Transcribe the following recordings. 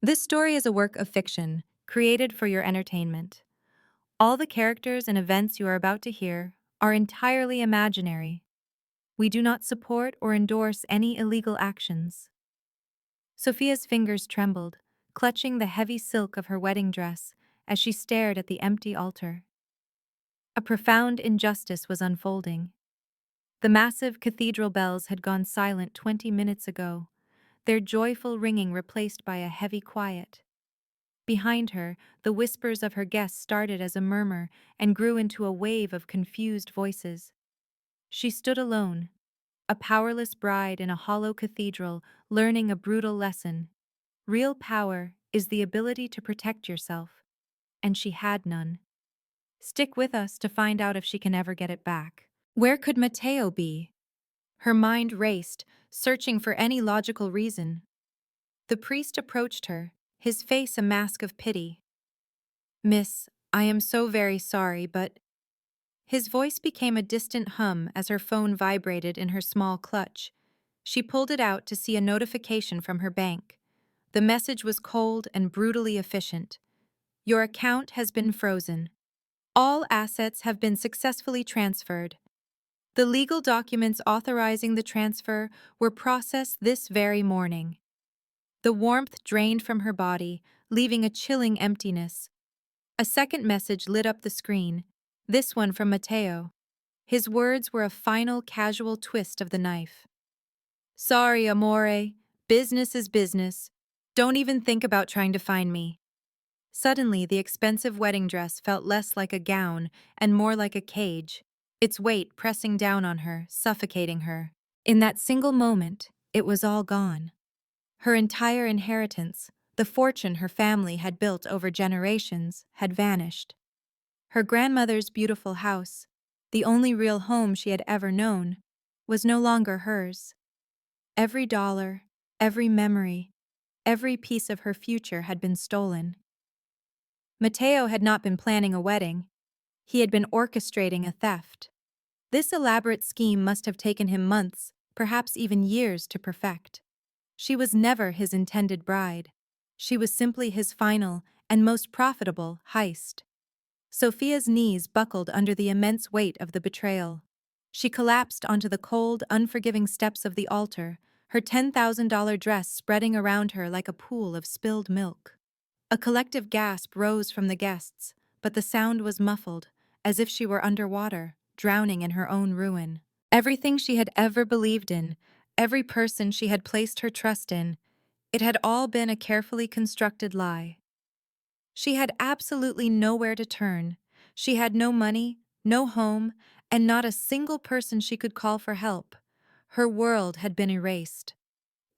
This story is a work of fiction, created for your entertainment. All the characters and events you are about to hear are entirely imaginary. We do not support or endorse any illegal actions. Sophia's fingers trembled, clutching the heavy silk of her wedding dress as she stared at the empty altar. A profound injustice was unfolding. The massive cathedral bells had gone silent 20 minutes ago, their joyful ringing replaced by a heavy quiet. Behind her, the whispers of her guests started as a murmur and grew into a wave of confused voices. She stood alone, a powerless bride in a hollow cathedral, learning a brutal lesson. Real power is the ability to protect yourself, and she had none. Stick with us to find out if she can ever get it back. Where could Matteo be? Her mind raced, searching for any logical reason. The priest approached her, his face a mask of pity. "Miss, I am so very sorry, but—" His voice became a distant hum as her phone vibrated in her small clutch. She pulled it out to see a notification from her bank. The message was cold and brutally efficient. "Your account has been frozen. All assets have been successfully transferred. The legal documents authorizing the transfer were processed this very morning." The warmth drained from her body, leaving a chilling emptiness. A second message lit up the screen, this one from Matteo. His words were a final casual twist of the knife. "Sorry, amore. Business is business. Don't even think about trying to find me." Suddenly, the expensive wedding dress felt less like a gown and more like a cage, its weight pressing down on her, suffocating her. In that single moment, it was all gone. Her entire inheritance, the fortune her family had built over generations, had vanished. Her grandmother's beautiful house, the only real home she had ever known, was no longer hers. Every dollar, every memory, every piece of her future had been stolen. Matteo had not been planning a wedding. He had been orchestrating a theft. This elaborate scheme must have taken him months, perhaps even years, to perfect. She was never his intended bride. She was simply his final and most profitable heist. Sophia's knees buckled under the immense weight of the betrayal. She collapsed onto the cold, unforgiving steps of the altar, her $10,000 dress spreading around her like a pool of spilled milk. A collective gasp rose from the guests, but the sound was muffled, as if she were underwater, drowning in her own ruin. Everything she had ever believed in, every person she had placed her trust in, it had all been a carefully constructed lie. She had absolutely nowhere to turn. She had no money, no home, and not a single person she could call for help. Her world had been erased.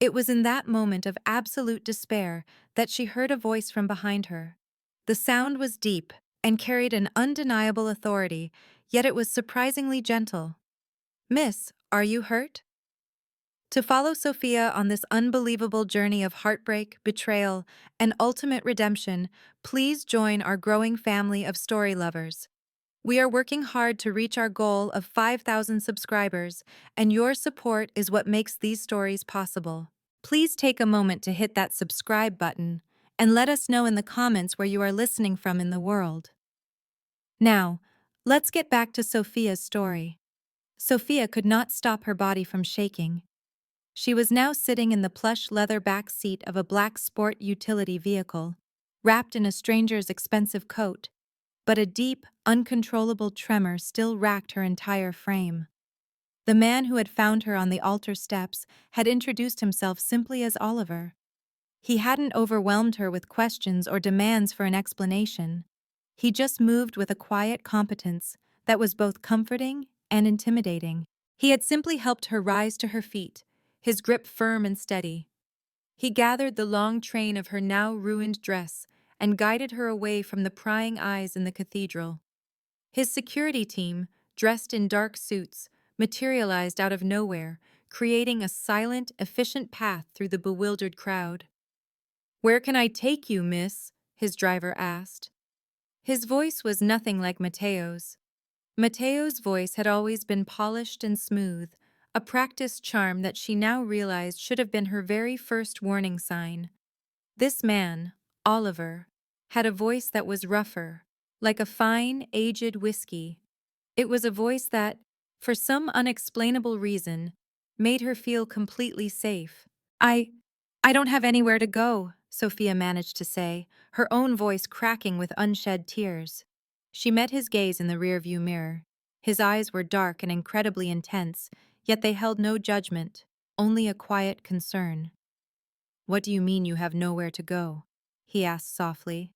It was in that moment of absolute despair that she heard a voice from behind her. The sound was deep and carried an undeniable authority, yet it was surprisingly gentle. "Miss, are you hurt?" To follow Sophia on this unbelievable journey of heartbreak, betrayal, and ultimate redemption, please join our growing family of story lovers. We are working hard to reach our goal of 5,000 subscribers, and your support is what makes these stories possible. Please take a moment to hit that subscribe button and let us know in the comments where you are listening from in the world. Now, let's get back to Sophia's story. Sophia could not stop her body from shaking. She was now sitting in the plush leather back seat of a black sport utility vehicle, wrapped in a stranger's expensive coat, but a deep, uncontrollable tremor still racked her entire frame. The man who had found her on the altar steps had introduced himself simply as Oliver. He hadn't overwhelmed her with questions or demands for an explanation. He just moved with a quiet competence that was both comforting and intimidating. He had simply helped her rise to her feet, his grip firm and steady. He gathered the long train of her now ruined dress and guided her away from the prying eyes in the cathedral. His security team, dressed in dark suits, materialized out of nowhere, creating a silent, efficient path through the bewildered crowd. "Where can I take you, miss?" his driver asked. His voice was nothing like Matteo's. Matteo's voice had always been polished and smooth, a practiced charm that she now realized should have been her very first warning sign. This man, Oliver, had a voice that was rougher, like a fine, aged whiskey. It was a voice that, for some unexplainable reason, made her feel completely safe. I I don't have anywhere to go, Sophia managed to say, her own voice cracking with unshed tears. She met his gaze in the rearview mirror. His eyes were dark and incredibly intense, yet they held no judgment, only a quiet concern. "What do you mean you have nowhere to go?" he asked softly.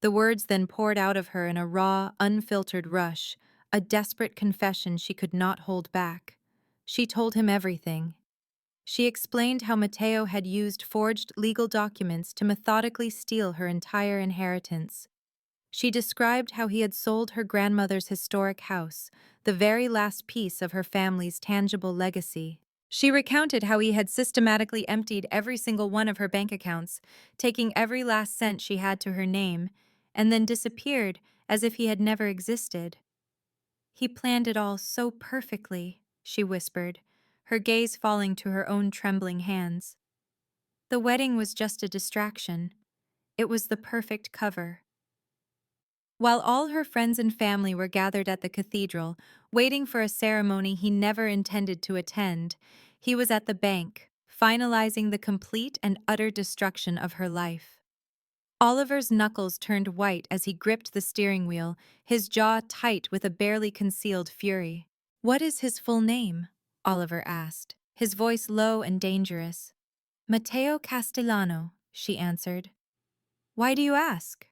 The words then poured out of her in a raw, unfiltered rush, a desperate confession she could not hold back. She told him everything. She explained how Matteo had used forged legal documents to methodically steal her entire inheritance. She described how he had sold her grandmother's historic house, the very last piece of her family's tangible legacy. She recounted how he had systematically emptied every single one of her bank accounts, taking every last cent she had to her name, and then disappeared as if he had never existed. "He planned it all so perfectly," she whispered, her gaze falling to her own trembling hands. "The wedding was just a distraction. It was the perfect cover." While all her friends and family were gathered at the cathedral, waiting for a ceremony he never intended to attend, he was at the bank, finalizing the complete and utter destruction of her life. Oliver's knuckles turned white as he gripped the steering wheel, his jaw tight with a barely concealed fury. "What is his full name?" Oliver asked, his voice low and dangerous. "Matteo Castellano," she answered. "Why do you ask?"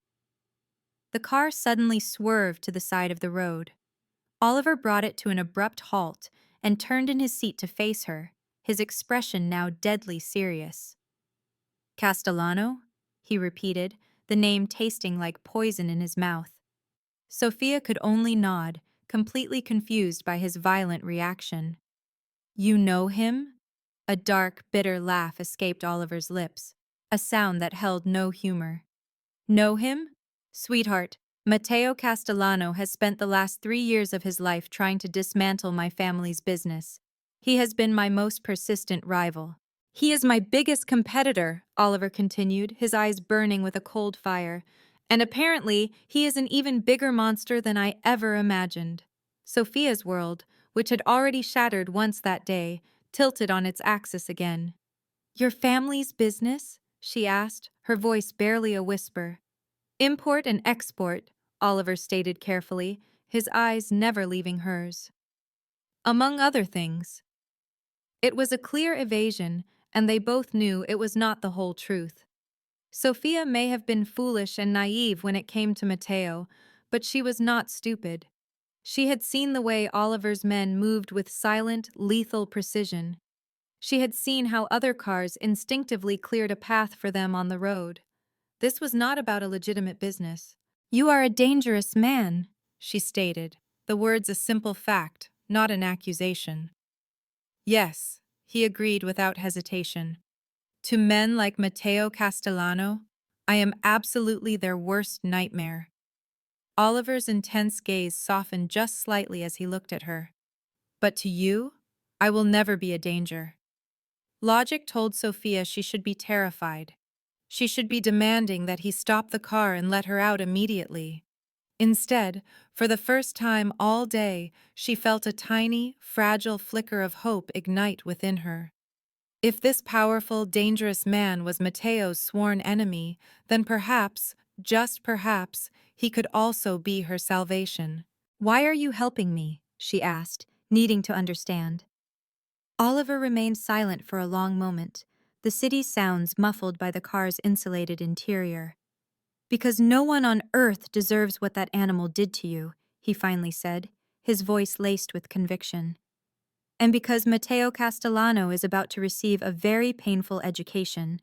The car suddenly swerved to the side of the road. Oliver brought it to an abrupt halt and turned in his seat to face her, his expression now deadly serious. "Castellano?" he repeated, the name tasting like poison in his mouth. Sophia could only nod, completely confused by his violent reaction. "You know him?" A dark, bitter laugh escaped Oliver's lips, a sound that held no humor. "Know him? Sweetheart, Matteo Castellano has spent the last 3 years of his life trying to dismantle my family's business. He has been my most persistent rival. He is my biggest competitor," Oliver continued, his eyes burning with a cold fire. "And apparently, he is an even bigger monster than I ever imagined." Sophia's world, which had already shattered once that day, tilted on its axis again. "Your family's business?" she asked, her voice barely a whisper. "Import and export," Oliver stated carefully, his eyes never leaving hers. "Among other things." It was a clear evasion, and they both knew it was not the whole truth. Sophia may have been foolish and naive when it came to Matteo, but she was not stupid. She had seen the way Oliver's men moved with silent, lethal precision. She had seen how other cars instinctively cleared a path for them on the road. This was not about a legitimate business. "You are a dangerous man," she stated, the words a simple fact, not an accusation. "Yes," he agreed without hesitation. "To men like Matteo Castellano, I am absolutely their worst nightmare." Oliver's intense gaze softened just slightly as he looked at her. "But to you, I will never be a danger." Logic told Sophia she should be terrified. She should be demanding that he stop the car and let her out immediately. Instead, for the first time all day, she felt a tiny, fragile flicker of hope ignite within her. If this powerful, dangerous man was Matteo's sworn enemy, then perhaps, just perhaps, he could also be her salvation. "Why are you helping me?" she asked, needing to understand. Oliver remained silent for a long moment, the city's sounds muffled by the car's insulated interior. "Because no one on earth deserves what that animal did to you," he finally said, his voice laced with conviction. "And because Matteo Castellano is about to receive a very painful education.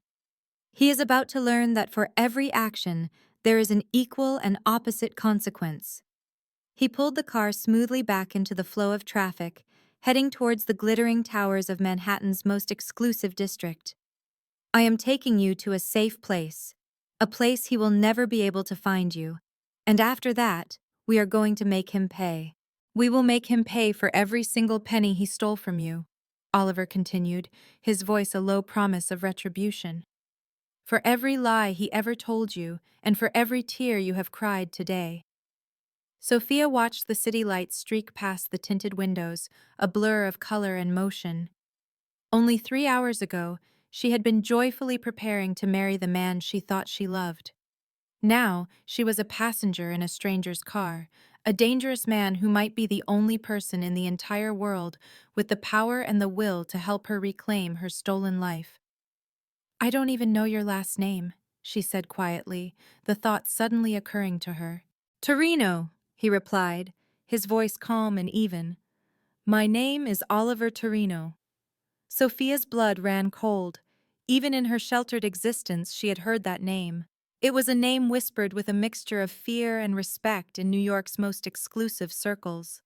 He is about to learn that for every action, there is an equal and opposite consequence." He pulled the car smoothly back into the flow of traffic, heading towards the glittering towers of Manhattan's most exclusive district. "I am taking you to a safe place, a place he will never be able to find you. And after that, we are going to make him pay. We will make him pay for every single penny he stole from you," Oliver continued, his voice a low promise of retribution. for every lie he ever told you, and for every tear you have cried today." Sophia watched the city lights streak past the tinted windows, a blur of color and motion. Only 3 hours ago, she had been joyfully preparing to marry the man she thought she loved. Now, she was a passenger in a stranger's car, a dangerous man who might be the only person in the entire world with the power and the will to help her reclaim her stolen life. "I don't even know your last name," she said quietly, the thought suddenly occurring to her. "Torino," he replied, his voice calm and even. "My name is Oliver Torino." Sophia's blood ran cold. Even in her sheltered existence, she had heard that name. It was a name whispered with a mixture of fear and respect in New York's most exclusive circles.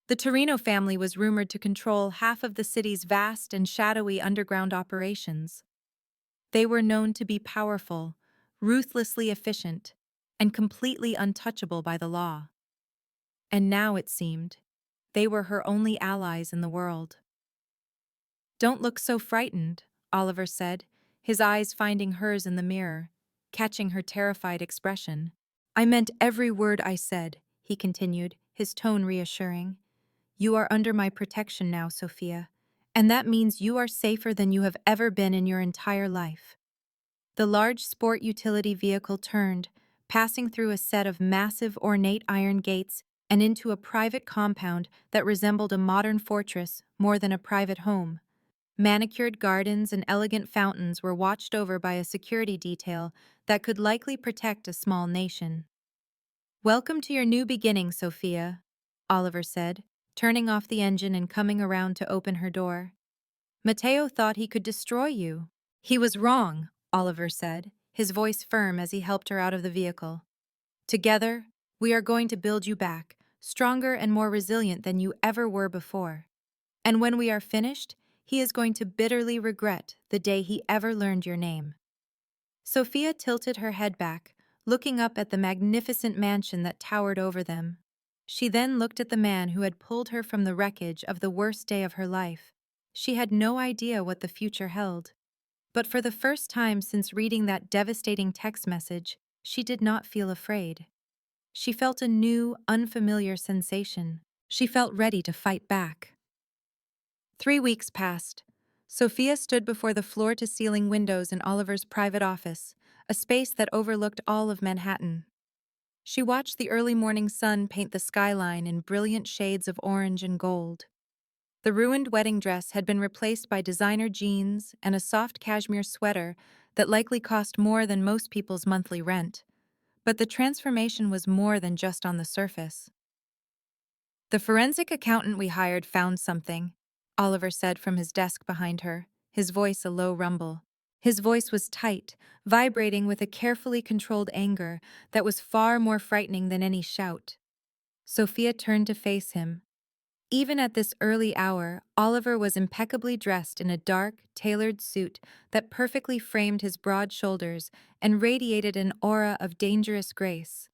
The Torino family was rumored to control half of the city's vast and shadowy underground operations. They were known to be powerful, ruthlessly efficient, and completely untouchable by the law. And now, it seemed, they were her only allies in the world. "Don't look so frightened," Oliver said, his eyes finding hers in the mirror, catching her terrified expression. "I meant every word I said," he continued, his tone reassuring. "You are under my protection now, Sophia, and that means you are safer than you have ever been in your entire life." The large sport utility vehicle turned, passing through a set of massive ornate iron gates and into a private compound that resembled a modern fortress more than a private home. Manicured gardens and elegant fountains were watched over by a security detail that could likely protect a small nation. "Welcome to your new beginning, Sophia," Oliver said, turning off the engine and coming around to open her door. "Matteo thought he could destroy you." "He was wrong," Oliver said, his voice firm as he helped her out of the vehicle. "Together, we are going to build you back, stronger and more resilient than you ever were before. And when we are finished, he is going to bitterly regret the day he ever learned your name." Sophia tilted her head back, looking up at the magnificent mansion that towered over them. She then looked at the man who had pulled her from the wreckage of the worst day of her life. She had no idea what the future held. But for the first time since reading that devastating text message, she did not feel afraid. She felt a new, unfamiliar sensation. She felt ready to fight back. 3 weeks passed. Sophia stood before the floor-to-ceiling windows in Oliver's private office, a space that overlooked all of Manhattan. She watched the early morning sun paint the skyline in brilliant shades of orange and gold. The ruined wedding dress had been replaced by designer jeans and a soft cashmere sweater that likely cost more than most people's monthly rent. But the transformation was more than just on the surface. "The forensic accountant we hired found something," Oliver said from his desk behind her, his voice a low rumble. His voice was tight, vibrating with a carefully controlled anger that was far more frightening than any shout. Sophia turned to face him. Even at this early hour, Oliver was impeccably dressed in a dark, tailored suit that perfectly framed his broad shoulders and radiated an aura of dangerous grace.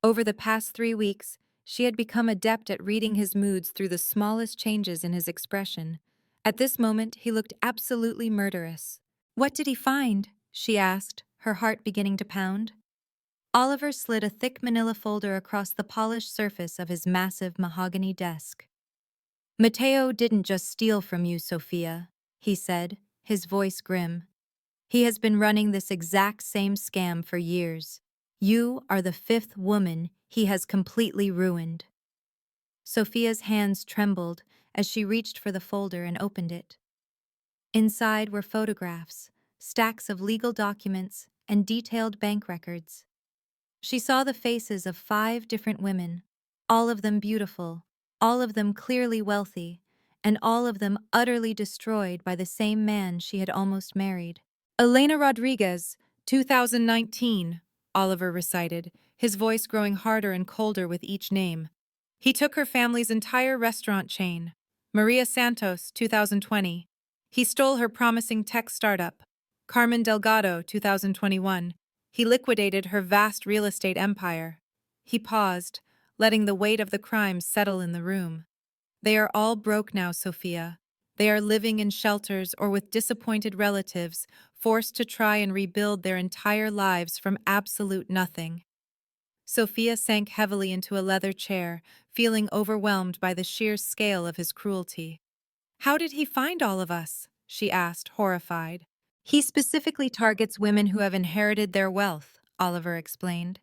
Over the past 3 weeks, she had become adept at reading his moods through the smallest changes in his expression. At this moment, he looked absolutely murderous. "What did he find?" she asked, her heart beginning to pound. Oliver slid a thick manila folder across the polished surface of his massive mahogany desk. "Matteo didn't just steal from you, Sophia," he said, his voice grim. "He has been running this exact same scam for years. You are the fifth woman he has completely ruined." Sophia's hands trembled as she reached for the folder and opened it. Inside were photographs, stacks of legal documents, and detailed bank records. She saw the faces of 5 different women, all of them beautiful, all of them clearly wealthy, and all of them utterly destroyed by the same man she had almost married. "Elena Rodriguez, 2019, Oliver recited, his voice growing harder and colder with each name. "He took her family's entire restaurant chain. Maria Santos, 2020. He stole her promising tech startup. Carmen Delgado, 2021. He liquidated her vast real estate empire." He paused, letting the weight of the crime settle in the room. "They are all broke now, Sophia. They are living in shelters or with disappointed relatives, forced to try and rebuild their entire lives from absolute nothing. Sophia sank heavily into a leather chair, feeling overwhelmed by the sheer scale of his cruelty. How did he find all of us? She asked, horrified. He specifically targets women who have inherited their wealth, Oliver explained.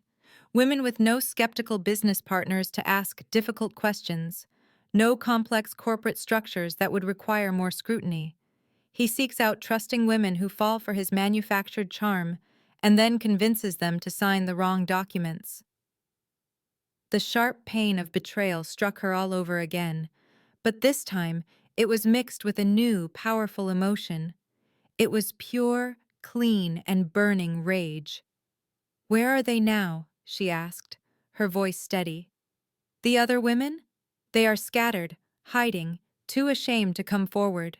Women with no skeptical business partners to ask difficult questions, no complex corporate structures that would require more scrutiny. He seeks out trusting women who fall for his manufactured charm and then convinces them to sign the wrong documents. The sharp pain of betrayal struck her all over again, but this time it was mixed with a new, powerful emotion. It was pure, clean, and burning rage. "Where are they now?" she asked, her voice steady. "The other women? They are scattered, hiding, too ashamed to come forward."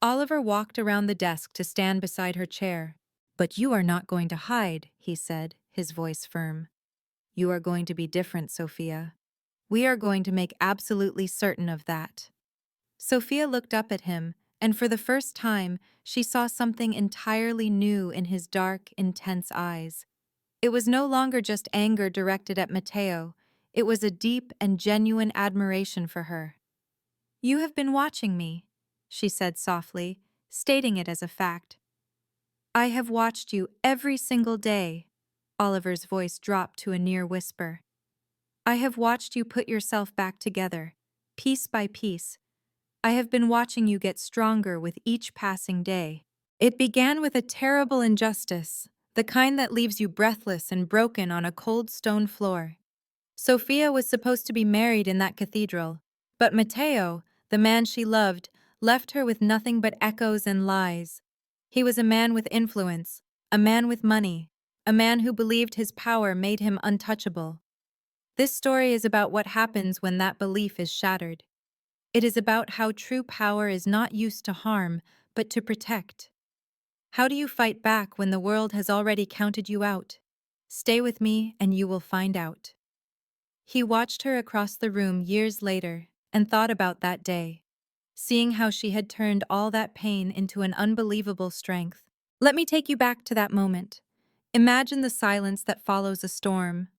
Oliver walked around the desk to stand beside her chair. "But you are not going to hide," he said, his voice firm. "You are going to be different, Sophia. We are going to make absolutely certain of that." Sophia looked up at him, and for the first time, she saw something entirely new in his dark, intense eyes. It was no longer just anger directed at Matteo, it was a deep and genuine admiration for her. "You have been watching me," she said softly, stating it as a fact. "I have watched you every single day." Oliver's voice dropped to a near whisper. "I have watched you put yourself back together, piece by piece. I have been watching you get stronger with each passing day. It began with a terrible injustice, the kind that leaves you breathless and broken on a cold stone floor. Sophia was supposed to be married in that cathedral, but Matteo, the man she loved, left her with nothing but echoes and lies. He was a man with influence, a man with money, a man who believed his power made him untouchable. This story is about what happens when that belief is shattered. It is about how true power is not used to harm, but to protect. How do you fight back when the world has already counted you out? Stay with me and you will find out." He watched her across the room years later and thought about that day, seeing how she had turned all that pain into an unbelievable strength. Let me take you back to that moment. Imagine the silence that follows a storm.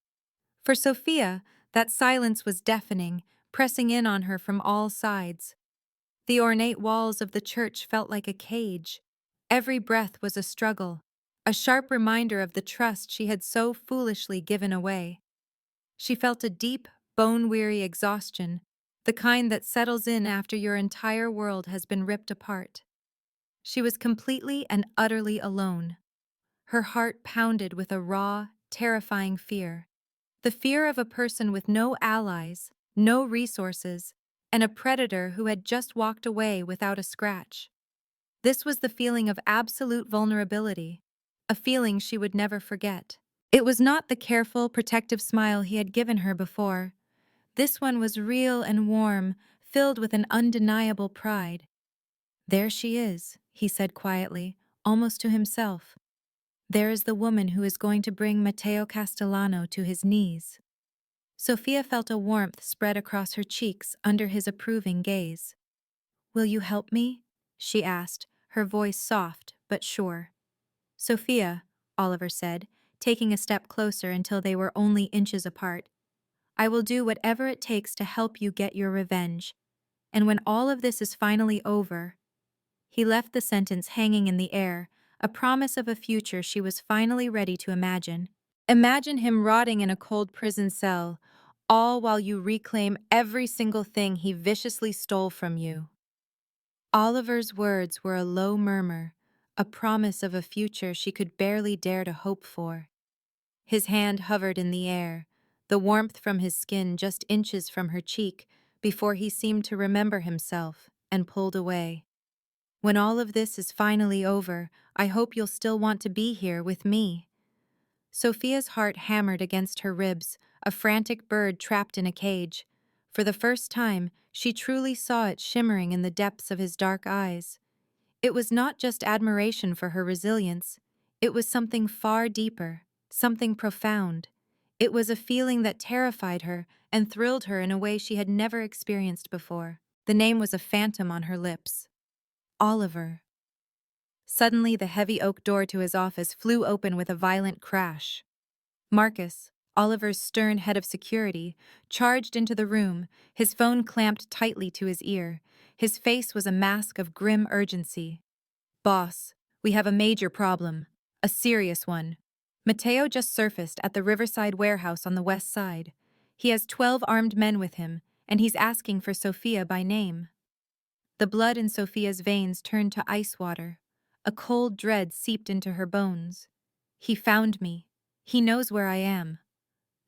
For Sophia, that silence was deafening, pressing in on her from all sides. The ornate walls of the church felt like a cage. Every breath was a struggle, a sharp reminder of the trust she had so foolishly given away. She felt a deep, bone-weary exhaustion, the kind that settles in after your entire world has been ripped apart. She was completely and utterly alone. Her heart pounded with a raw, terrifying fear. The fear of a person with no allies, no resources, and a predator who had just walked away without a scratch. This was the feeling of absolute vulnerability, a feeling she would never forget. It was not the careful, protective smile he had given her before. This one was real and warm, filled with an undeniable pride. "There she is," he said quietly, almost to himself. "There is the woman who is going to bring Matteo Castellano to his knees." Sophia felt a warmth spread across her cheeks under his approving gaze. "Will you help me?" she asked, her voice soft but sure. "Sophia," Oliver said, taking a step closer until they were only inches apart, "I will do whatever it takes to help you get your revenge. And when all of this is finally over—" He left the sentence hanging in the air, a promise of a future she was finally ready to imagine. Imagine him rotting in a cold prison cell, all while you reclaim every single thing he viciously stole from you. Oliver's words were a low murmur, a promise of a future she could barely dare to hope for. His hand hovered in the air, the warmth from his skin just inches from her cheek, before he seemed to remember himself and pulled away. "When all of this is finally over, I hope you'll still want to be here with me." Sophia's heart hammered against her ribs, a frantic bird trapped in a cage. For the first time, she truly saw it shimmering in the depths of his dark eyes. It was not just admiration for her resilience. It was something far deeper, something profound. It was a feeling that terrified her and thrilled her in a way she had never experienced before. The name was a phantom on her lips. Oliver. Suddenly, the heavy oak door to his office flew open with a violent crash. Marcus, Oliver's stern head of security, charged into the room, his phone clamped tightly to his ear. His face was a mask of grim urgency. Boss, we have a major problem. A serious one. Mateo just surfaced at the Riverside warehouse on the west side. He has 12 armed men with him, and he's asking for Sophia by name. The blood in Sophia's veins turned to ice water. A cold dread seeped into her bones. He found me. He knows where I am.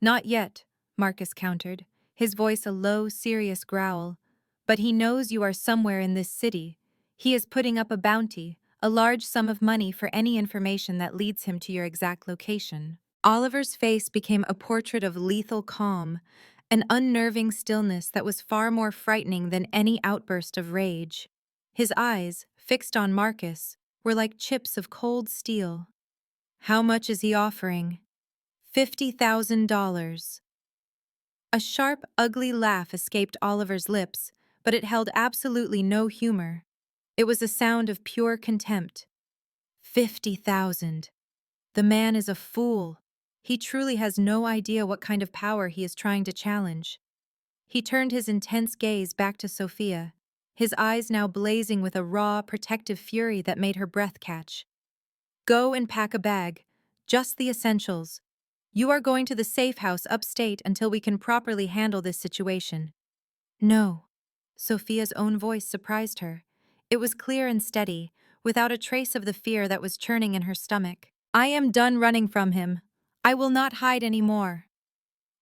Not yet, Marcus countered, his voice a low, serious growl. But he knows you are somewhere in this city. He is putting up a bounty, a large sum of money for any information that leads him to your exact location. Oliver's face became a portrait of lethal calm, an unnerving stillness that was far more frightening than any outburst of rage. His eyes, fixed on Marcus, were like chips of cold steel. How much is he offering? $50,000. A sharp, ugly laugh escaped Oliver's lips, but it held absolutely no humor. It was a sound of pure contempt. 50,000. The man is a fool. He truly has no idea what kind of power he is trying to challenge. He turned his intense gaze back to Sophia, his eyes now blazing with a raw, protective fury that made her breath catch. Go and pack a bag. Just the essentials. You are going to the safe house upstate until we can properly handle this situation. No. Sophia's own voice surprised her. It was clear and steady, without a trace of the fear that was churning in her stomach. I am done running from him. I will not hide any more.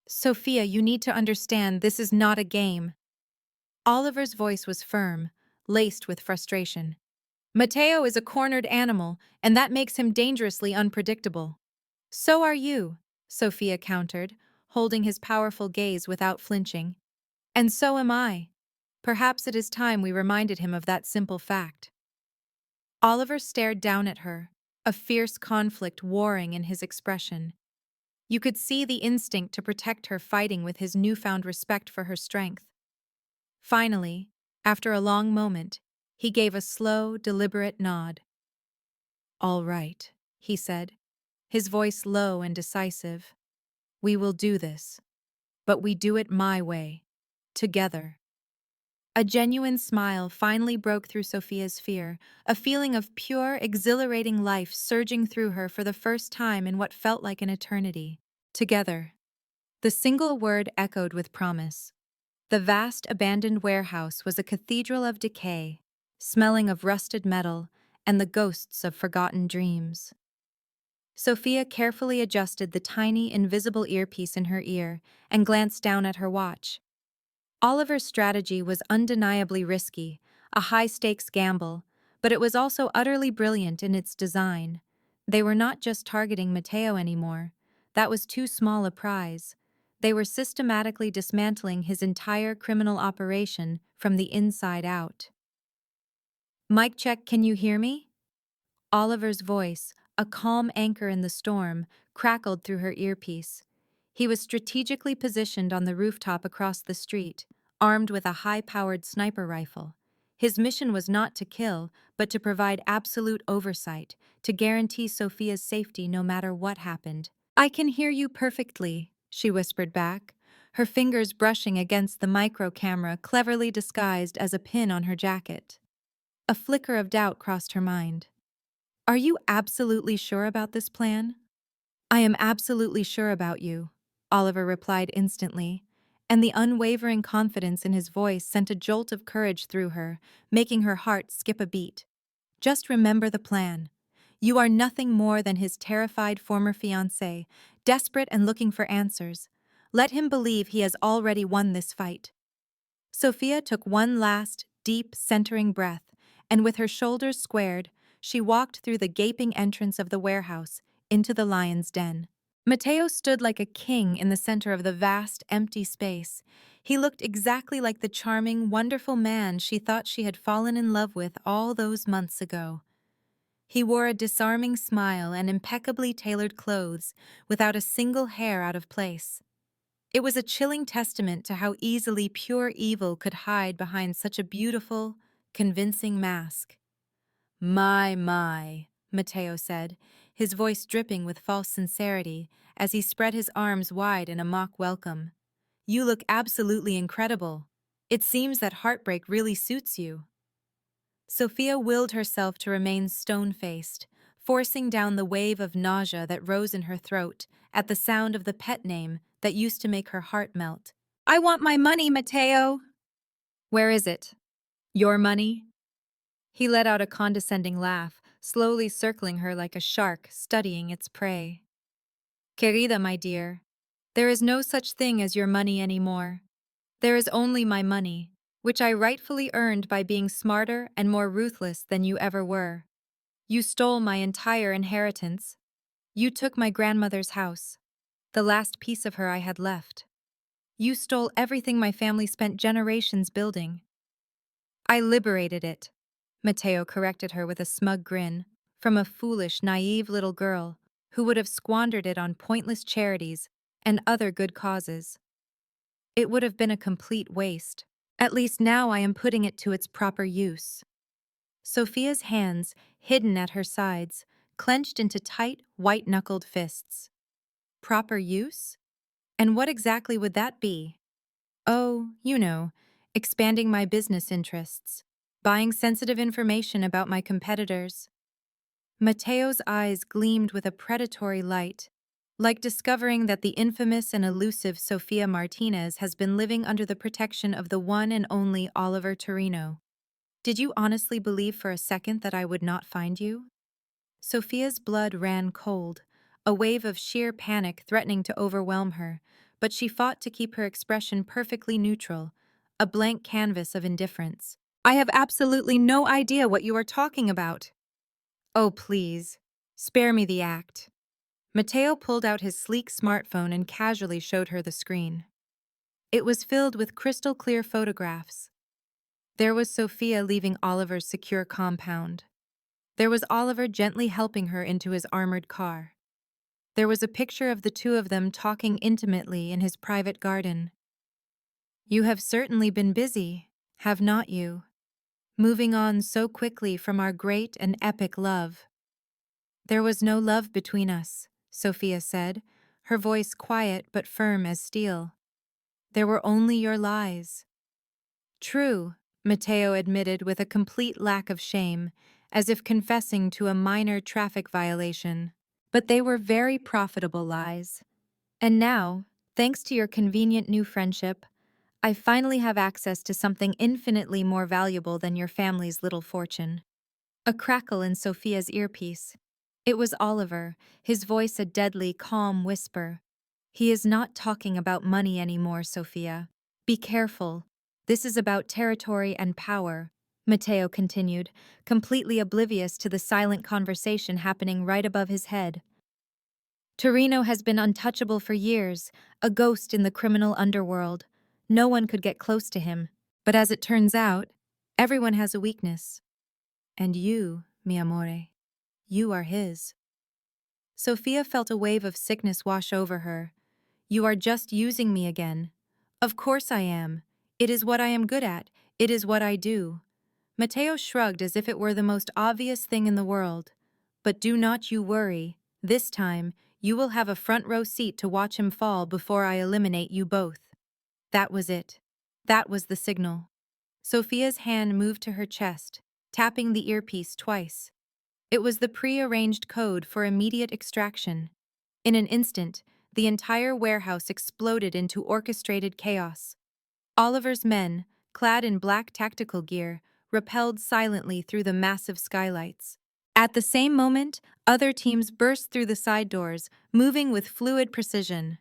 Sophia, you need to understand this is not a game. Oliver's voice was firm, laced with frustration. Mateo is a cornered animal, and that makes him dangerously unpredictable. So are you, Sophia countered, holding his powerful gaze without flinching. And so am I. Perhaps it is time we reminded him of that simple fact. Oliver stared down at her, a fierce conflict warring in his expression. You could see the instinct to protect her fighting with his newfound respect for her strength. Finally, after a long moment, he gave a slow, deliberate nod. All right, he said, his voice low and decisive. We will do this. But we do it my way. Together. A genuine smile finally broke through Sophia's fear, a feeling of pure, exhilarating life surging through her for the first time in what felt like an eternity. Together. The single word echoed with promise. The vast abandoned warehouse was a cathedral of decay, smelling of rusted metal and the ghosts of forgotten dreams. Sophia carefully adjusted the tiny, invisible earpiece in her ear and glanced down at her watch. Oliver's strategy was undeniably risky, a high-stakes gamble, but it was also utterly brilliant in its design. They were not just targeting Mateo anymore. That was too small a prize. They were systematically dismantling his entire criminal operation from the inside out. Mic check, can you hear me? Oliver's voice, a calm anchor in the storm, crackled through her earpiece. He was strategically positioned on the rooftop across the street, armed with a high-powered sniper rifle. His mission was not to kill, but to provide absolute oversight, to guarantee Sophia's safety no matter what happened. I can hear you perfectly, she whispered back, her fingers brushing against the micro camera cleverly disguised as a pin on her jacket. A flicker of doubt crossed her mind. Are you absolutely sure about this plan? I am absolutely sure about you, Oliver replied instantly, and the unwavering confidence in his voice sent a jolt of courage through her, making her heart skip a beat. Just remember the plan. You are nothing more than his terrified former fiancé, desperate and looking for answers. Let him believe he has already won this fight. Sophia took one last, deep, centering breath, and with her shoulders squared, she walked through the gaping entrance of the warehouse into the lion's den. Mateo stood like a king in the center of the vast, empty space. He looked exactly like the charming, wonderful man she thought she had fallen in love with all those months ago. He wore a disarming smile and impeccably tailored clothes, without a single hair out of place. It was a chilling testament to how easily pure evil could hide behind such a beautiful, convincing mask. My, Matteo said, his voice dripping with false sincerity as he spread his arms wide in a mock welcome. You look absolutely incredible. It seems that heartbreak really suits you. Sophia willed herself to remain stone-faced, forcing down the wave of nausea that rose in her throat at the sound of the pet name that used to make her heart melt. I want my money, Matteo! Where is it? Your money? He let out a condescending laugh, slowly circling her like a shark studying its prey. Querida, my dear, there is no such thing as your money anymore. There is only my money, which I rightfully earned by being smarter and more ruthless than you ever were. You stole my entire inheritance. You took my grandmother's house, the last piece of her I had left. You stole everything my family spent generations building. I liberated it, Matteo corrected her with a smug grin, from a foolish, naive little girl who would have squandered it on pointless charities and other good causes. It would have been a complete waste. At least now I am putting it to its proper use. Sophia's hands, hidden at her sides, clenched into tight, white-knuckled fists. Proper use? And what exactly would that be? Oh, you know, expanding my business interests, buying sensitive information about my competitors. Matteo's eyes gleamed with a predatory light, like discovering that the infamous and elusive Sofia Martinez has been living under the protection of the one and only Oliver Torino. Did you honestly believe for a second that I would not find you? Sophia's blood ran cold, a wave of sheer panic threatening to overwhelm her, but she fought to keep her expression perfectly neutral, a blank canvas of indifference. I have absolutely no idea what you are talking about. Oh, please, spare me the act. Matteo pulled out his sleek smartphone and casually showed her the screen. It was filled with crystal-clear photographs. There was Sophia leaving Oliver's secure compound. There was Oliver gently helping her into his armored car. There was a picture of the two of them talking intimately in his private garden. You have certainly been busy, have not you? Moving on so quickly from our great and epic love. There was no love between us, Sophia said, her voice quiet but firm as steel. There were only your lies. True, Matteo admitted with a complete lack of shame, as if confessing to a minor traffic violation. But they were very profitable lies. And now, thanks to your convenient new friendship, I finally have access to something infinitely more valuable than your family's little fortune. A crackle in Sophia's earpiece. It was Oliver, his voice a deadly, calm whisper. He is not talking about money anymore, Sophia. Be careful. This is about territory and power, Matteo continued, completely oblivious to the silent conversation happening right above his head. Torino has been untouchable for years, a ghost in the criminal underworld. No one could get close to him. But as it turns out, everyone has a weakness. And you, mi amore, you are his. Sophia felt a wave of sickness wash over her. You are just using me again. Of course I am. It is what I am good at. It is what I do. Matteo shrugged as if it were the most obvious thing in the world. But do not you worry. This time, you will have a front row seat to watch him fall before I eliminate you both. That was it. That was the signal. Sophia's hand moved to her chest, tapping the earpiece twice. It was the pre-arranged code for immediate extraction. In an instant, the entire warehouse exploded into orchestrated chaos. Oliver's men, clad in black tactical gear, repelled silently through the massive skylights. At the same moment, other teams burst through the side doors, moving with fluid precision.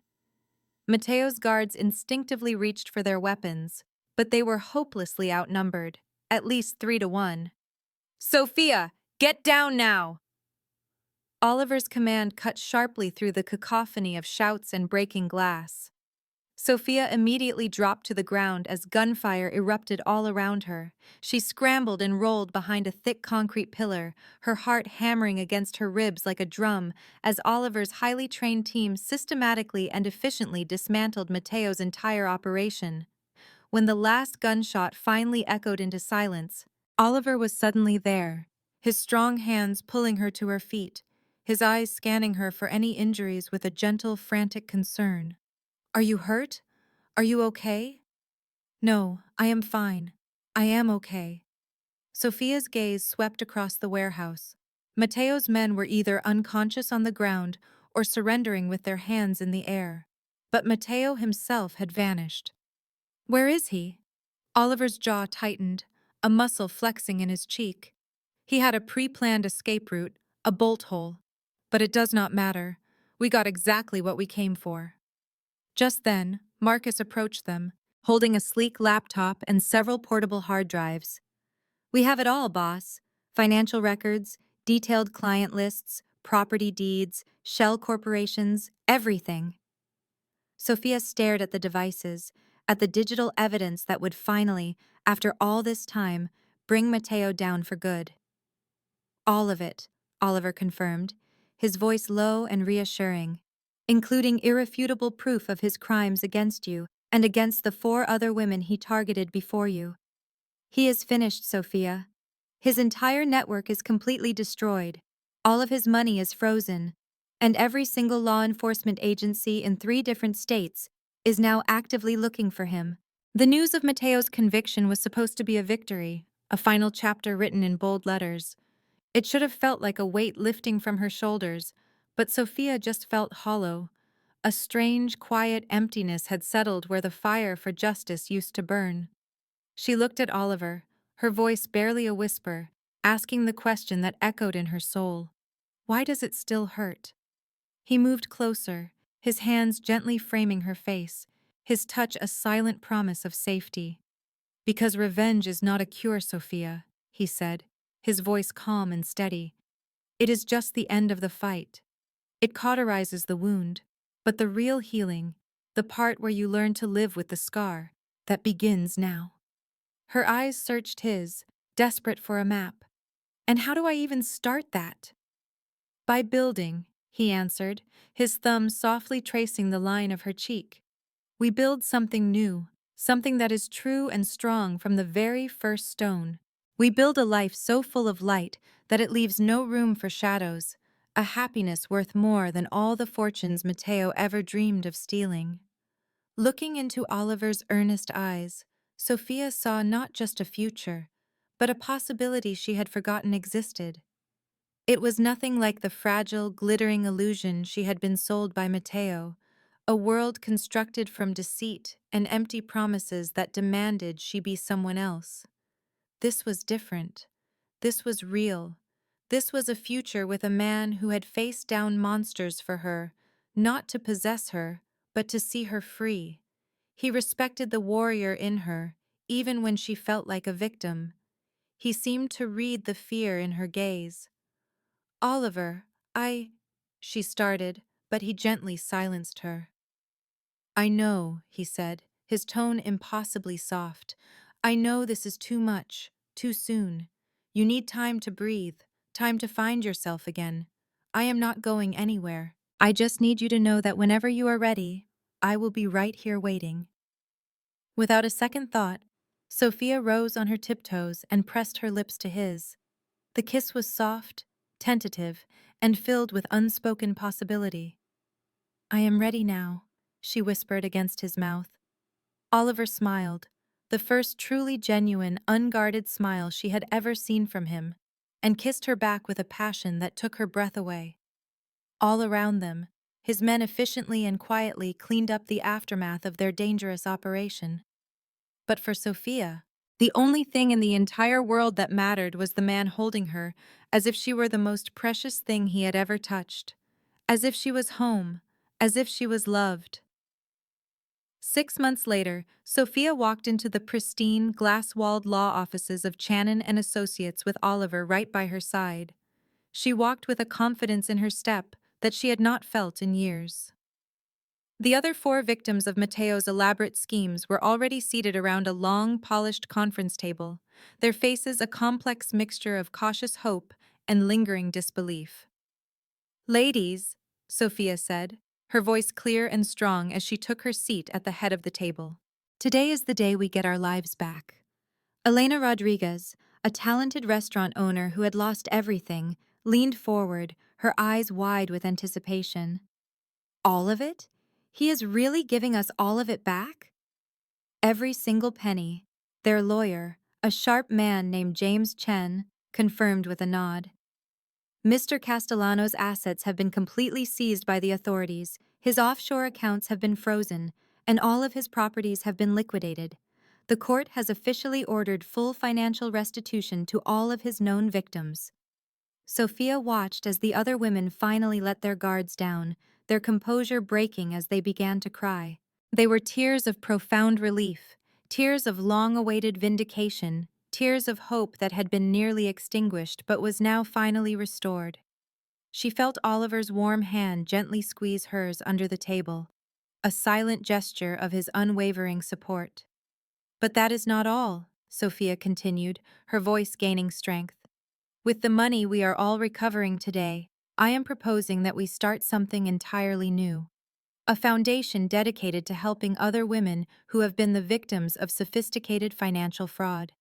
Matteo's guards instinctively reached for their weapons, but they were hopelessly outnumbered, at least 3-1. Sophia, get down now! Oliver's command cut sharply through the cacophony of shouts and breaking glass. Sophia immediately dropped to the ground as gunfire erupted all around her. She scrambled and rolled behind a thick concrete pillar, her heart hammering against her ribs like a drum, as Oliver's highly trained team systematically and efficiently dismantled Mateo's entire operation. When the last gunshot finally echoed into silence, Oliver was suddenly there, his strong hands pulling her to her feet, his eyes scanning her for any injuries with a gentle, frantic concern. "Are you hurt? Are you okay?" "No, I am fine. I am okay." Sophia's gaze swept across the warehouse. Mateo's men were either unconscious on the ground or surrendering with their hands in the air. But Mateo himself had vanished. "Where is he?" Oliver's jaw tightened, a muscle flexing in his cheek. He had a pre-planned escape route, a bolt hole. But it does not matter. We got exactly what we came for. Just then, Marcus approached them, holding a sleek laptop and several portable hard drives. "We have it all, boss. Financial records, detailed client lists, property deeds, shell corporations, everything." Sophia stared at the devices, at the digital evidence that would finally, after all this time, bring Mateo down for good. "All of it," Oliver confirmed, his voice low and reassuring, "including irrefutable proof of his crimes against you and against the 4 other women he targeted before you. He is finished, Sophia. His entire network is completely destroyed. All of his money is frozen, and every single law enforcement agency in 3 different states is now actively looking for him." The news of Mateo's conviction was supposed to be a victory, a final chapter written in bold letters. It should have felt like a weight lifting from her shoulders, but Sophia just felt hollow. A strange, quiet emptiness had settled where the fire for justice used to burn. She looked at Oliver, her voice barely a whisper, asking the question that echoed in her soul. "Why does it still hurt?" He moved closer, his hands gently framing her face, his touch a silent promise of safety. "Because revenge is not a cure, Sophia," he said, his voice calm and steady. "It is just the end of the fight. It cauterizes the wound, but the real healing, the part where you learn to live with the scar, that begins now." Her eyes searched his, desperate for a map. "And how do I even start that?" "By building," he answered, his thumb softly tracing the line of her cheek. "We build something new, something that is true and strong from the very first stone. We build a life so full of light that it leaves no room for shadows, a happiness worth more than all the fortunes Mateo ever dreamed of stealing." Looking into Oliver's earnest eyes, Sophia saw not just a future, but a possibility she had forgotten existed. It was nothing like the fragile, glittering illusion she had been sold by Mateo, a world constructed from deceit and empty promises that demanded she be someone else. This was different. This was real. This was a future with a man who had faced down monsters for her, not to possess her, but to see her free. He respected the warrior in her, even when she felt like a victim. He seemed to read the fear in her gaze. "Oliver, she started, but he gently silenced her. "I know," he said, his tone impossibly soft. "I know this is too much, too soon. You need time to breathe, time to find yourself again. I am not going anywhere. I just need you to know that whenever you are ready, I will be right here waiting." Without a second thought, Sophia rose on her tiptoes and pressed her lips to his. The kiss was soft, tentative, and filled with unspoken possibility. "I am ready now," she whispered against his mouth. Oliver smiled, the first truly genuine, unguarded smile she had ever seen from him, and kissed her back with a passion that took her breath away. All around them, his men efficiently and quietly cleaned up the aftermath of their dangerous operation. But for Sophia, the only thing in the entire world that mattered was the man holding her, as if she were the most precious thing he had ever touched, as if she was home, as if she was loved. 6 months later, Sophia walked into the pristine, glass-walled law offices of Channon and Associates with Oliver right by her side. She walked with a confidence in her step that she had not felt in years. The other four victims of Mateo's elaborate schemes were already seated around a long, polished conference table, their faces a complex mixture of cautious hope and lingering disbelief. Ladies, Sophia said, her voice clear and strong as she took her seat at the head of the table. Today is the day we get our lives back. Elena Rodriguez, a talented restaurant owner who had lost everything, leaned forward, her eyes wide with anticipation. All of it? He is really giving us all of it back? Every single penny. Their lawyer, a sharp man named James Chen, confirmed with a nod. Mr. Castellano's assets have been completely seized by the authorities, his offshore accounts have been frozen, and all of his properties have been liquidated. The court has officially ordered full financial restitution to all of his known victims. Sophia watched as the other women finally let their guards down, their composure breaking as they began to cry. They were tears of profound relief, tears of long-awaited vindication, tears of hope that had been nearly extinguished but was now finally restored. She felt Oliver's warm hand gently squeeze hers under the table, a silent gesture of his unwavering support. But that is not all, Sophia continued, her voice gaining strength. With the money we are all recovering today, I am proposing that we start something entirely new. A foundation dedicated to helping other women who have been the victims of sophisticated financial fraud.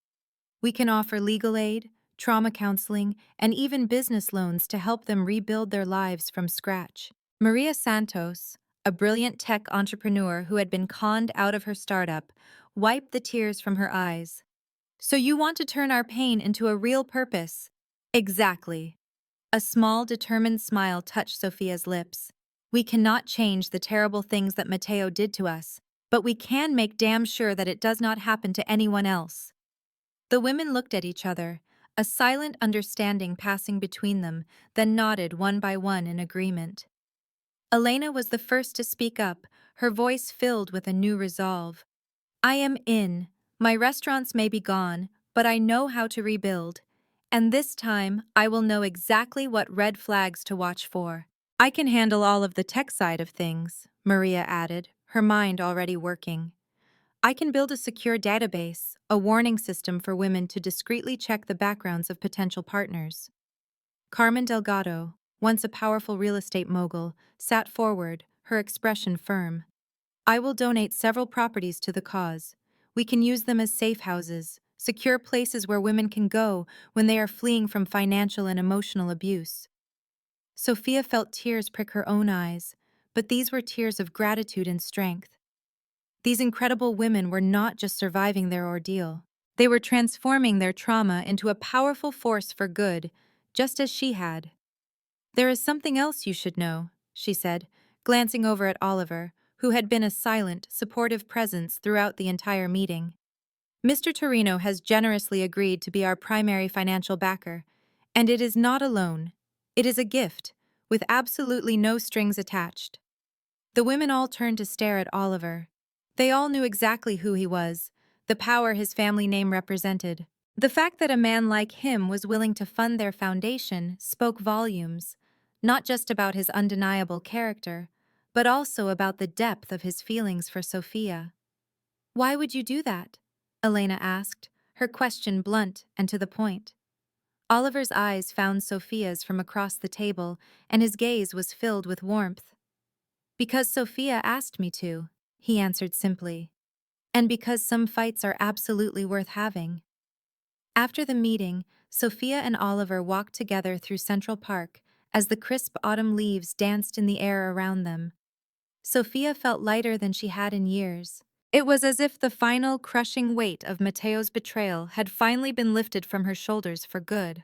We can offer legal aid, trauma counseling, and even business loans to help them rebuild their lives from scratch. Maria Santos, a brilliant tech entrepreneur who had been conned out of her startup, wiped the tears from her eyes. So you want to turn our pain into a real purpose? Exactly. A small, determined smile touched Sophia's lips. We cannot change the terrible things that Mateo did to us, but we can make damn sure that it does not happen to anyone else. The women looked at each other, a silent understanding passing between them, then nodded one by one in agreement. Elena was the first to speak up, her voice filled with a new resolve. I am in. My restaurants may be gone, but I know how to rebuild. And this time, I will know exactly what red flags to watch for. I can handle all of the tech side of things, Maria added, her mind already working. I can build a secure database, a warning system for women to discreetly check the backgrounds of potential partners. Carmen Delgado, once a powerful real estate mogul, sat forward, her expression firm. I will donate several properties to the cause. We can use them as safe houses, secure places where women can go when they are fleeing from financial and emotional abuse. Sophia felt tears prick her own eyes, but these were tears of gratitude and strength. These incredible women were not just surviving their ordeal. They were transforming their trauma into a powerful force for good, just as she had. There is something else you should know, she said, glancing over at Oliver, who had been a silent, supportive presence throughout the entire meeting. Mr. Torino has generously agreed to be our primary financial backer, and it is not a loan. It is a gift, with absolutely no strings attached. The women all turned to stare at Oliver. They all knew exactly who he was, the power his family name represented. The fact that a man like him was willing to fund their foundation spoke volumes, not just about his undeniable character, but also about the depth of his feelings for Sophia. Why would you do that? Elena asked, her question blunt and to the point. Oliver's eyes found Sophia's from across the table, and his gaze was filled with warmth. Because Sophia asked me to, he answered simply. And because some fights are absolutely worth having. After the meeting, Sophia and Oliver walked together through Central Park as the crisp autumn leaves danced in the air around them. Sophia felt lighter than she had in years. It was as if the final crushing weight of Mateo's betrayal had finally been lifted from her shoulders for good.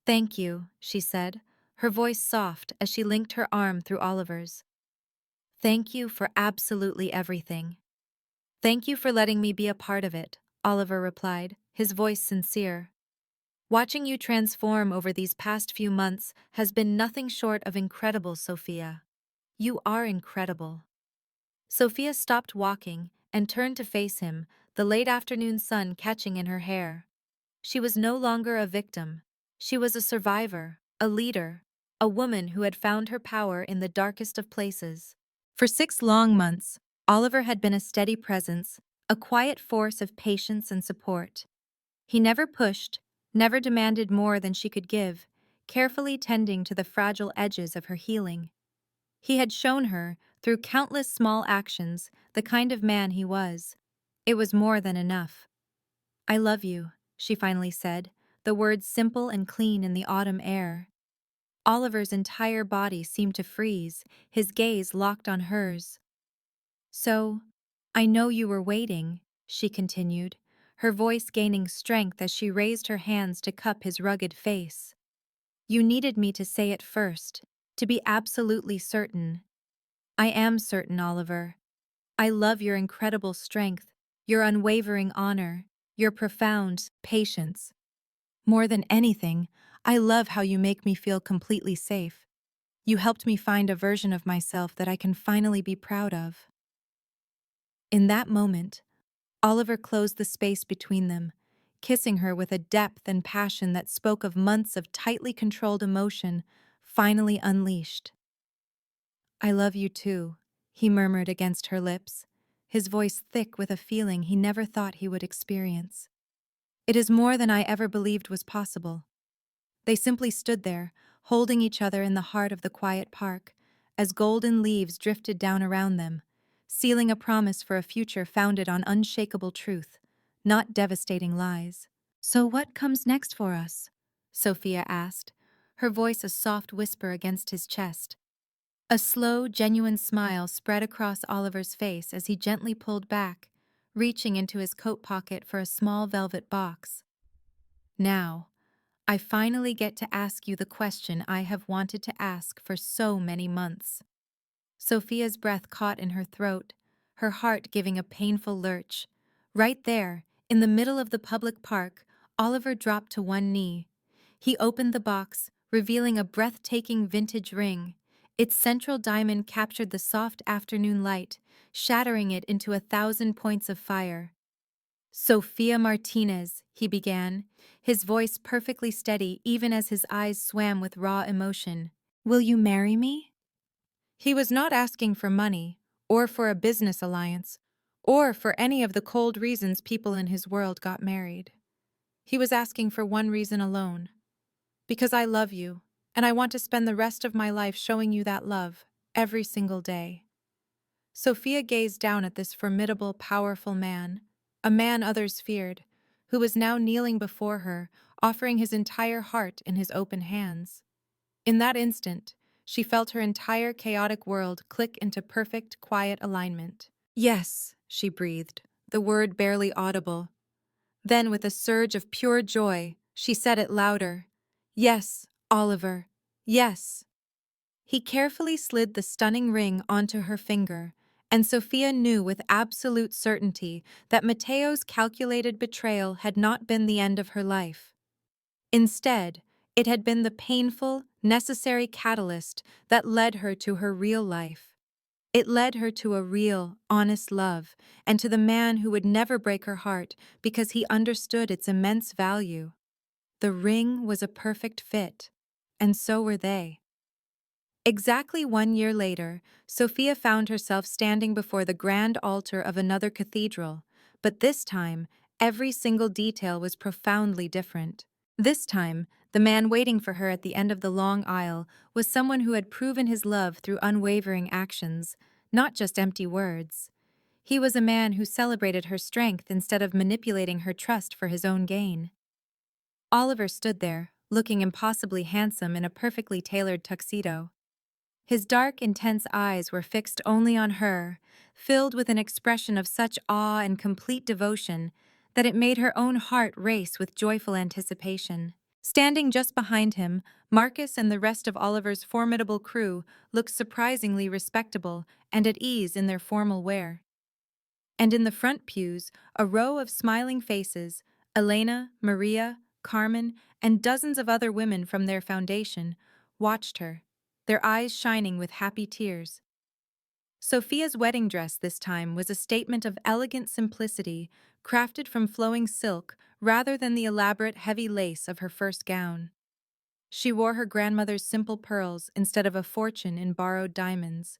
Thank you, she said, her voice soft as she linked her arm through Oliver's. Thank you for absolutely everything. Thank you for letting me be a part of it, Oliver replied, his voice sincere. Watching you transform over these past few months has been nothing short of incredible, Sophia. You are incredible. Sophia stopped walking and turned to face him, the late afternoon sun catching in her hair. She was no longer a victim. She was a survivor, a leader, a woman who had found her power in the darkest of places. For 6 long months, Oliver had been a steady presence, a quiet force of patience and support. He never pushed, never demanded more than she could give, carefully tending to the fragile edges of her healing. He had shown her, through countless small actions, the kind of man he was. It was more than enough. "I love you," she finally said, the words simple and clean in the autumn air. Oliver's entire body seemed to freeze, his gaze locked on hers. "So, I know you were waiting," she continued, her voice gaining strength as she raised her hands to cup his rugged face. "You needed me to say it first, to be absolutely certain. I am certain, Oliver. I love your incredible strength, your unwavering honor, your profound patience. More than anything, I love how you make me feel completely safe. You helped me find a version of myself that I can finally be proud of." In that moment, Oliver closed the space between them, kissing her with a depth and passion that spoke of months of tightly controlled emotion, finally unleashed. "I love you too," he murmured against her lips, his voice thick with a feeling he never thought he would experience. "It is more than I ever believed was possible." They simply stood there, holding each other in the heart of the quiet park, as golden leaves drifted down around them, sealing a promise for a future founded on unshakable truth, not devastating lies. "So what comes next for us?" Sophia asked, her voice a soft whisper against his chest. A slow, genuine smile spread across Oliver's face as he gently pulled back, reaching into his coat pocket for a small velvet box. "Now, I finally get to ask you the question I have wanted to ask for so many months." Sophia's breath caught in her throat, her heart giving a painful lurch. Right there, in the middle of the public park, Oliver dropped to one knee. He opened the box, revealing a breathtaking vintage ring. Its central diamond captured the soft afternoon light, shattering it into 1,000 points of fire. "Sophia Martinez," he began, his voice perfectly steady even as his eyes swam with raw emotion. "Will you marry me?" He was not asking for money, or for a business alliance, or for any of the cold reasons people in his world got married. He was asking for one reason alone. "Because I love you, and I want to spend the rest of my life showing you that love, every single day." Sophia gazed down at this formidable, powerful man, a man others feared, who was now kneeling before her, offering his entire heart in his open hands. In that instant, she felt her entire chaotic world click into perfect, quiet alignment. "Yes," she breathed, the word barely audible. Then, with a surge of pure joy, she said it louder. "Yes, Oliver. Yes." He carefully slid the stunning ring onto her finger, and Sophia knew with absolute certainty that Mateo's calculated betrayal had not been the end of her life. Instead, it had been the painful, necessary catalyst that led her to her real life. It led her to a real, honest love, and to the man who would never break her heart because he understood its immense value. The ring was a perfect fit, and so were they. Exactly 1 year later, Sophia found herself standing before the grand altar of another cathedral, but this time, every single detail was profoundly different. This time, the man waiting for her at the end of the long aisle was someone who had proven his love through unwavering actions, not just empty words. He was a man who celebrated her strength instead of manipulating her trust for his own gain. Oliver stood there, looking impossibly handsome in a perfectly tailored tuxedo. His dark, intense eyes were fixed only on her, filled with an expression of such awe and complete devotion that it made her own heart race with joyful anticipation. Standing just behind him, Marcus and the rest of Oliver's formidable crew looked surprisingly respectable and at ease in their formal wear. And in the front pews, a row of smiling faces, Elena, Maria, Carmen, and dozens of other women from their foundation, watched her, their eyes shining with happy tears. Sophia's wedding dress this time was a statement of elegant simplicity, crafted from flowing silk rather than the elaborate heavy lace of her first gown. She wore her grandmother's simple pearls instead of a fortune in borrowed diamonds.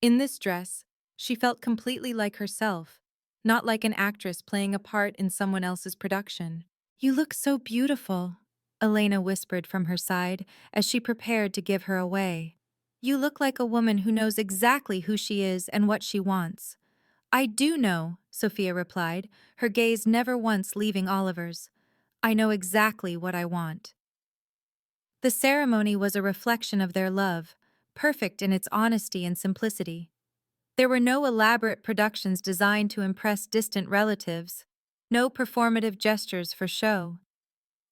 In this dress, she felt completely like herself, not like an actress playing a part in someone else's production. "You look so beautiful," Elena whispered from her side as she prepared to give her away. "You look like a woman who knows exactly who she is and what she wants." "I do know," Sophia replied, her gaze never once leaving Oliver's. "I know exactly what I want." The ceremony was a reflection of their love, perfect in its honesty and simplicity. There were no elaborate productions designed to impress distant relatives, no performative gestures for show.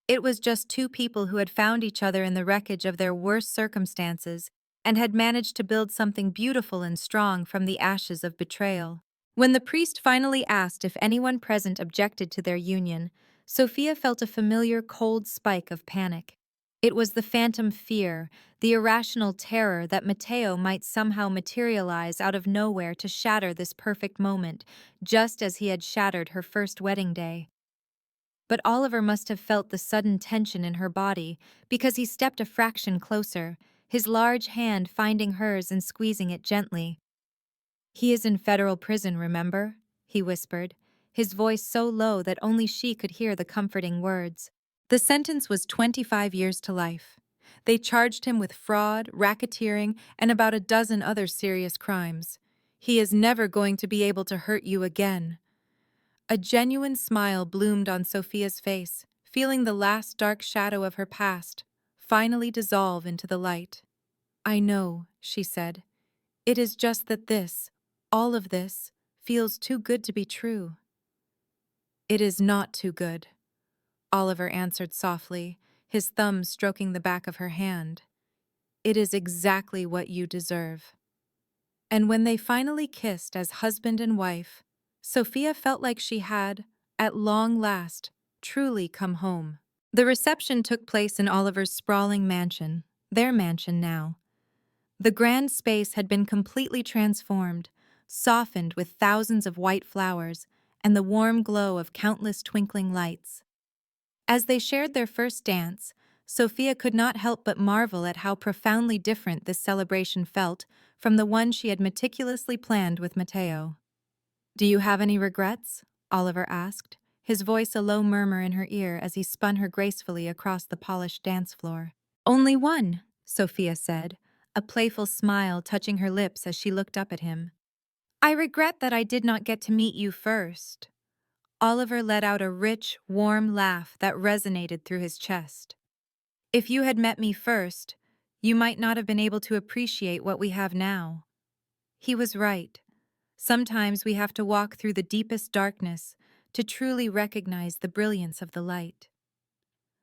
It was just two people who had found each other in the wreckage of their worst circumstances and had managed to build something beautiful and strong from the ashes of betrayal. When the priest finally asked if anyone present objected to their union, Sophia felt a familiar cold spike of panic. It was the phantom fear, the irrational terror that Matteo might somehow materialize out of nowhere to shatter this perfect moment, just as he had shattered her first wedding day. But Oliver must have felt the sudden tension in her body because he stepped a fraction closer, his large hand finding hers and squeezing it gently. "He is in federal prison, remember?" he whispered, his voice so low that only she could hear the comforting words. The sentence was 25 years to life. They charged him with fraud, racketeering, and about a dozen other serious crimes. "He is never going to be able to hurt you again." A genuine smile bloomed on Sophia's face, feeling the last dark shadow of her past finally dissolve into the light. "I know," she said. "It is just that all of this, feels too good to be true." "It is not too good," Oliver answered softly, his thumb stroking the back of her hand. "It is exactly what you deserve." And when they finally kissed as husband and wife, Sophia felt like she had, at long last, truly come home. The reception took place in Oliver's sprawling mansion, their mansion now. The grand space had been completely transformed, softened with thousands of white flowers and the warm glow of countless twinkling lights. As they shared their first dance, Sophia could not help but marvel at how profoundly different this celebration felt from the one she had meticulously planned with Matteo. "Do you have any regrets?" Oliver asked, his voice a low murmur in her ear as he spun her gracefully across the polished dance floor. "Only one," Sophia said, a playful smile touching her lips as she looked up at him. "I regret that I did not get to meet you first." Oliver let out a rich, warm laugh that resonated through his chest. "If you had met me first, you might not have been able to appreciate what we have now." He was right. Sometimes we have to walk through the deepest darkness to truly recognize the brilliance of the light.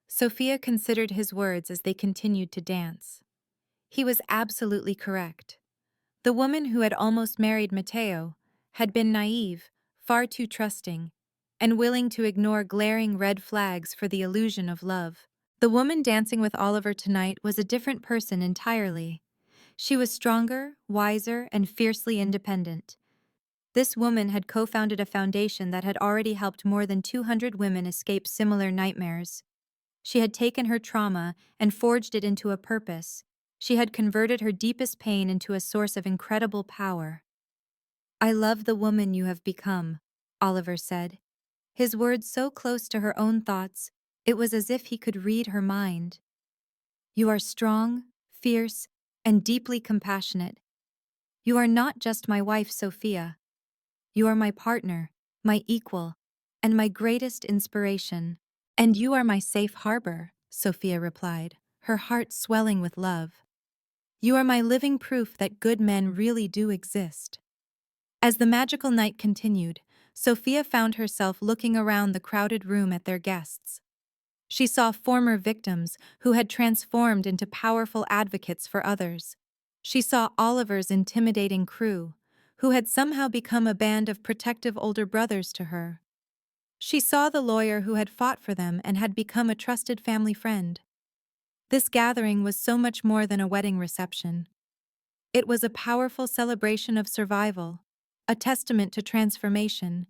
Sophia considered his words as they continued to dance. He was absolutely correct. The woman who had almost married Matteo had been naive, far too trusting, and willing to ignore glaring red flags for the illusion of love. The woman dancing with Oliver tonight was a different person entirely. She was stronger, wiser, and fiercely independent. This woman had co-founded a foundation that had already helped more than 200 women escape similar nightmares. She had taken her trauma and forged it into a purpose. She had converted her deepest pain into a source of incredible power. "I love the woman you have become," Oliver said, his words so close to her own thoughts, it was as if he could read her mind. "You are strong, fierce, and deeply compassionate. You are not just my wife, Sophia. You are my partner, my equal, and my greatest inspiration." "And you are my safe harbor," Sophia replied, her heart swelling with love. "You are my living proof that good men really do exist." As the magical night continued, Sophia found herself looking around the crowded room at their guests. She saw former victims who had transformed into powerful advocates for others. She saw Oliver's intimidating crew, who had somehow become a band of protective older brothers to her. She saw the lawyer who had fought for them and had become a trusted family friend. This gathering was so much more than a wedding reception. It was a powerful celebration of survival, a testament to transformation,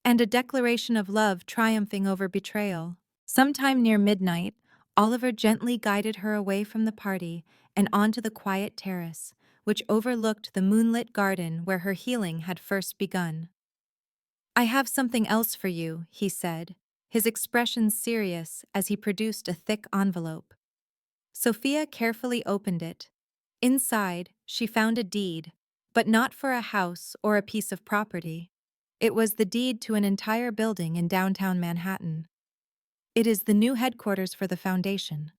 and a declaration of love triumphing over betrayal. Sometime near midnight, Oliver gently guided her away from the party and onto the quiet terrace, which overlooked the moonlit garden where her healing had first begun. "I have something else for you," he said, his expression serious as he produced a thick envelope. Sophia carefully opened it. Inside, she found a deed, but not for a house or a piece of property. It was the deed to an entire building in downtown Manhattan. "It is the new headquarters for the foundation,"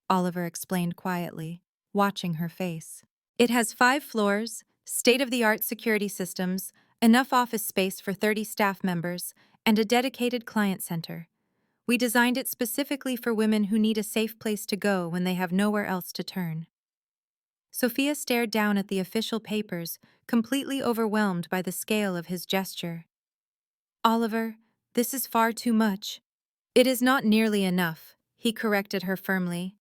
Oliver explained quietly, watching her face. "It has 5 floors, state-of-the-art security systems, enough office space for 30 staff members, and a dedicated client center. We designed it specifically for women who need a safe place to go when they have nowhere else to turn." Sophia stared down at the official papers, completely overwhelmed by the scale of his gesture. "Oliver, this is far too much." "It is not nearly enough," he corrected her firmly.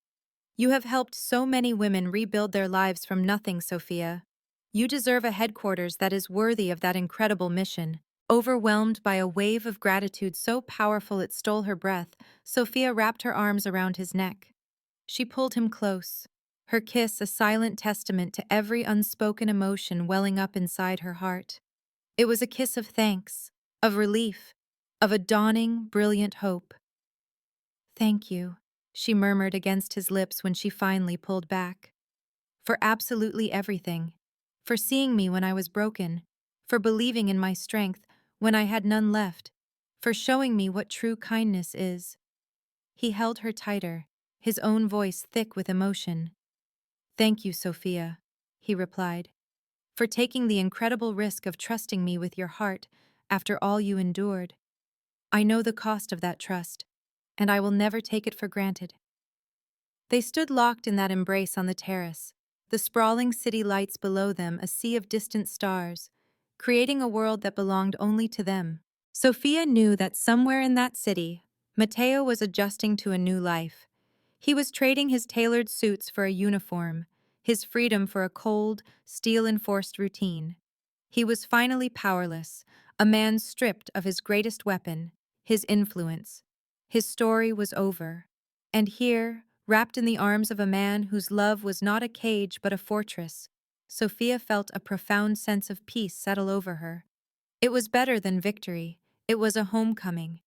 "You have helped so many women rebuild their lives from nothing, Sophia. You deserve a headquarters that is worthy of that incredible mission." Overwhelmed by a wave of gratitude so powerful it stole her breath, Sophia wrapped her arms around his neck. She pulled him close, her kiss a silent testament to every unspoken emotion welling up inside her heart. It was a kiss of thanks, of relief, of a dawning, brilliant hope. "Thank you," she murmured against his lips when she finally pulled back. "For absolutely everything. For seeing me when I was broken. For believing in my strength when I had none left. For showing me what true kindness is." He held her tighter, his own voice thick with emotion. "Thank you, Sophia," he replied, "for taking the incredible risk of trusting me with your heart after all you endured. I know the cost of that trust, and I will never take it for granted." They stood locked in that embrace on the terrace, the sprawling city lights below them a sea of distant stars, creating a world that belonged only to them. Sophia knew that somewhere in that city, Matteo was adjusting to a new life. He was trading his tailored suits for a uniform, his freedom for a cold, steel-enforced routine. He was finally powerless, a man stripped of his greatest weapon, his influence. His story was over. And here, wrapped in the arms of a man whose love was not a cage but a fortress, Sophia felt a profound sense of peace settle over her. It was better than victory. It was a homecoming.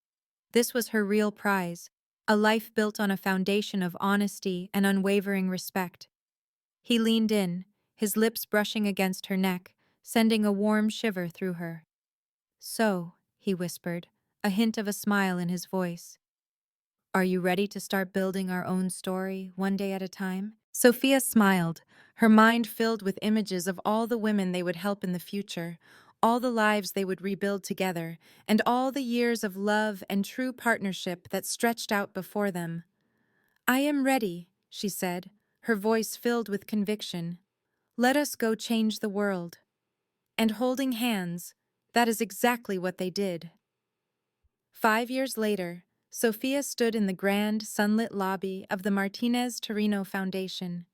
This was her real prize, a life built on a foundation of honesty and unwavering respect. He leaned in, his lips brushing against her neck, sending a warm shiver through her. "So," he whispered, a hint of a smile in his voice, "are you ready to start building our own story, one day at a time?" Sophia smiled, her mind filled with images of all the women they would help in the future, all the lives they would rebuild together, and all the years of love and true partnership that stretched out before them. "I am ready," she said, her voice filled with conviction. "Let us go change the world." And holding hands, that is exactly what they did. 5 years later, Sophia stood in the grand, sunlit lobby of the Martinez Torino Foundation.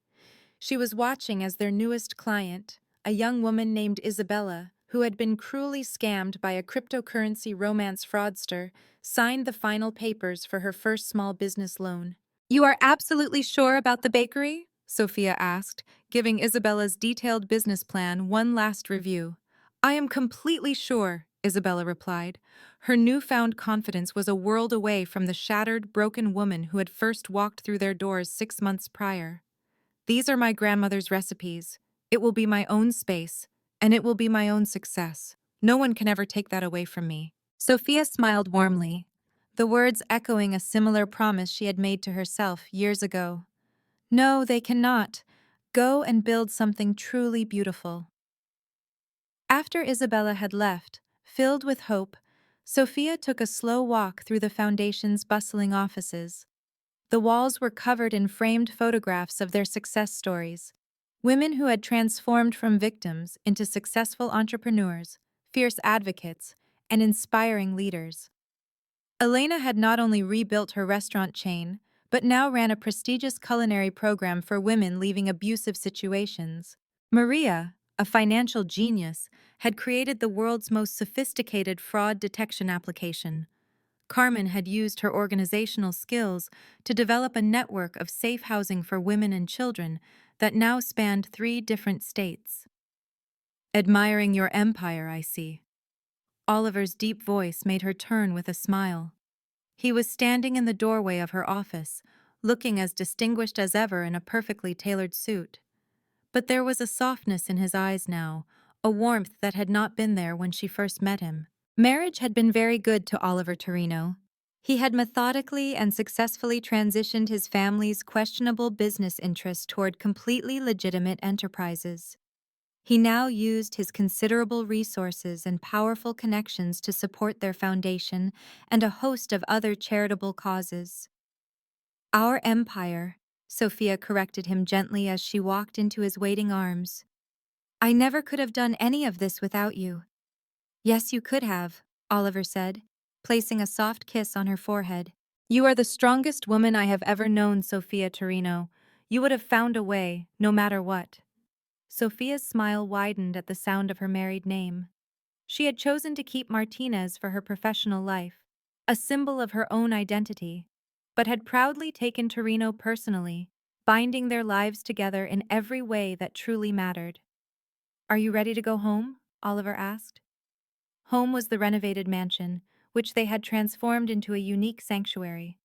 She was watching as their newest client, a young woman named Isabella, who had been cruelly scammed by a cryptocurrency romance fraudster, signed the final papers for her first small business loan. "You are absolutely sure about the bakery?" Sophia asked, giving Isabella's detailed business plan one last review. "I am completely sure," Isabella replied. Her newfound confidence was a world away from the shattered, broken woman who had first walked through their doors 6 months prior. "These are my grandmother's recipes. It will be my own space, and it will be my own success. No one can ever take that away from me." Sophia smiled warmly, the words echoing a similar promise she had made to herself years ago. "No, they cannot. Go and build something truly beautiful." After Isabella had left, filled with hope, Sophia took a slow walk through the foundation's bustling offices. The walls were covered in framed photographs of their success stories, women who had transformed from victims into successful entrepreneurs, fierce advocates, and inspiring leaders. Elena had not only rebuilt her restaurant chain, but now ran a prestigious culinary program for women leaving abusive situations. Maria, a financial genius, had created the world's most sophisticated fraud detection application. Carmen had used her organizational skills to develop a network of safe housing for women and children that now spanned 3 different states. Admiring your empire, I see. Oliver's deep voice made her turn with a smile. He was standing in the doorway of her office, looking as distinguished as ever in a perfectly tailored suit. But there was a softness in his eyes now, a warmth that had not been there when she first met him. Marriage had been very good to Oliver Torino. He had methodically and successfully transitioned his family's questionable business interests toward completely legitimate enterprises. He now used his considerable resources and powerful connections to support their foundation and a host of other charitable causes. Our empire, Sophia corrected him gently as she walked into his waiting arms. I never could have done any of this without you. Yes, you could have, Oliver said, placing a soft kiss on her forehead. You are the strongest woman I have ever known, Sophia Torino. You would have found a way, no matter what. Sophia's smile widened at the sound of her married name. She had chosen to keep Martinez for her professional life, a symbol of her own identity, but had proudly taken Torino personally, binding their lives together in every way that truly mattered. Are you ready to go home? Oliver asked. Home was the renovated mansion, which they had transformed into a unique sanctuary.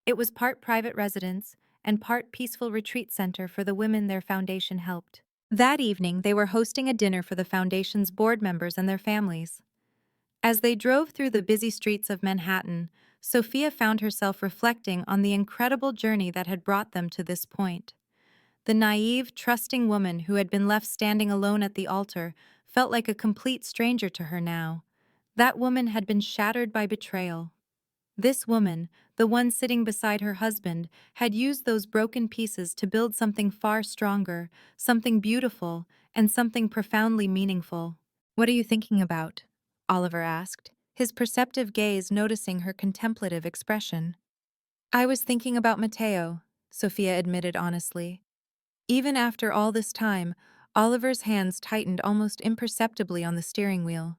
It was part private residence and part peaceful retreat center for the women their foundation helped. That evening, they were hosting a dinner for the foundation's board members and their families. As they drove through the busy streets of Manhattan, Sophia found herself reflecting on the incredible journey that had brought them to this point. The naive, trusting woman who had been left standing alone at the altar felt like a complete stranger to her now. That woman had been shattered by betrayal. This woman, the one sitting beside her husband, had used those broken pieces to build something far stronger, something beautiful, and something profoundly meaningful. What are you thinking about? Oliver asked, his perceptive gaze noticing her contemplative expression. I was thinking about Matteo, Sophia admitted honestly. Even after all this time, Oliver's hands tightened almost imperceptibly on the steering wheel.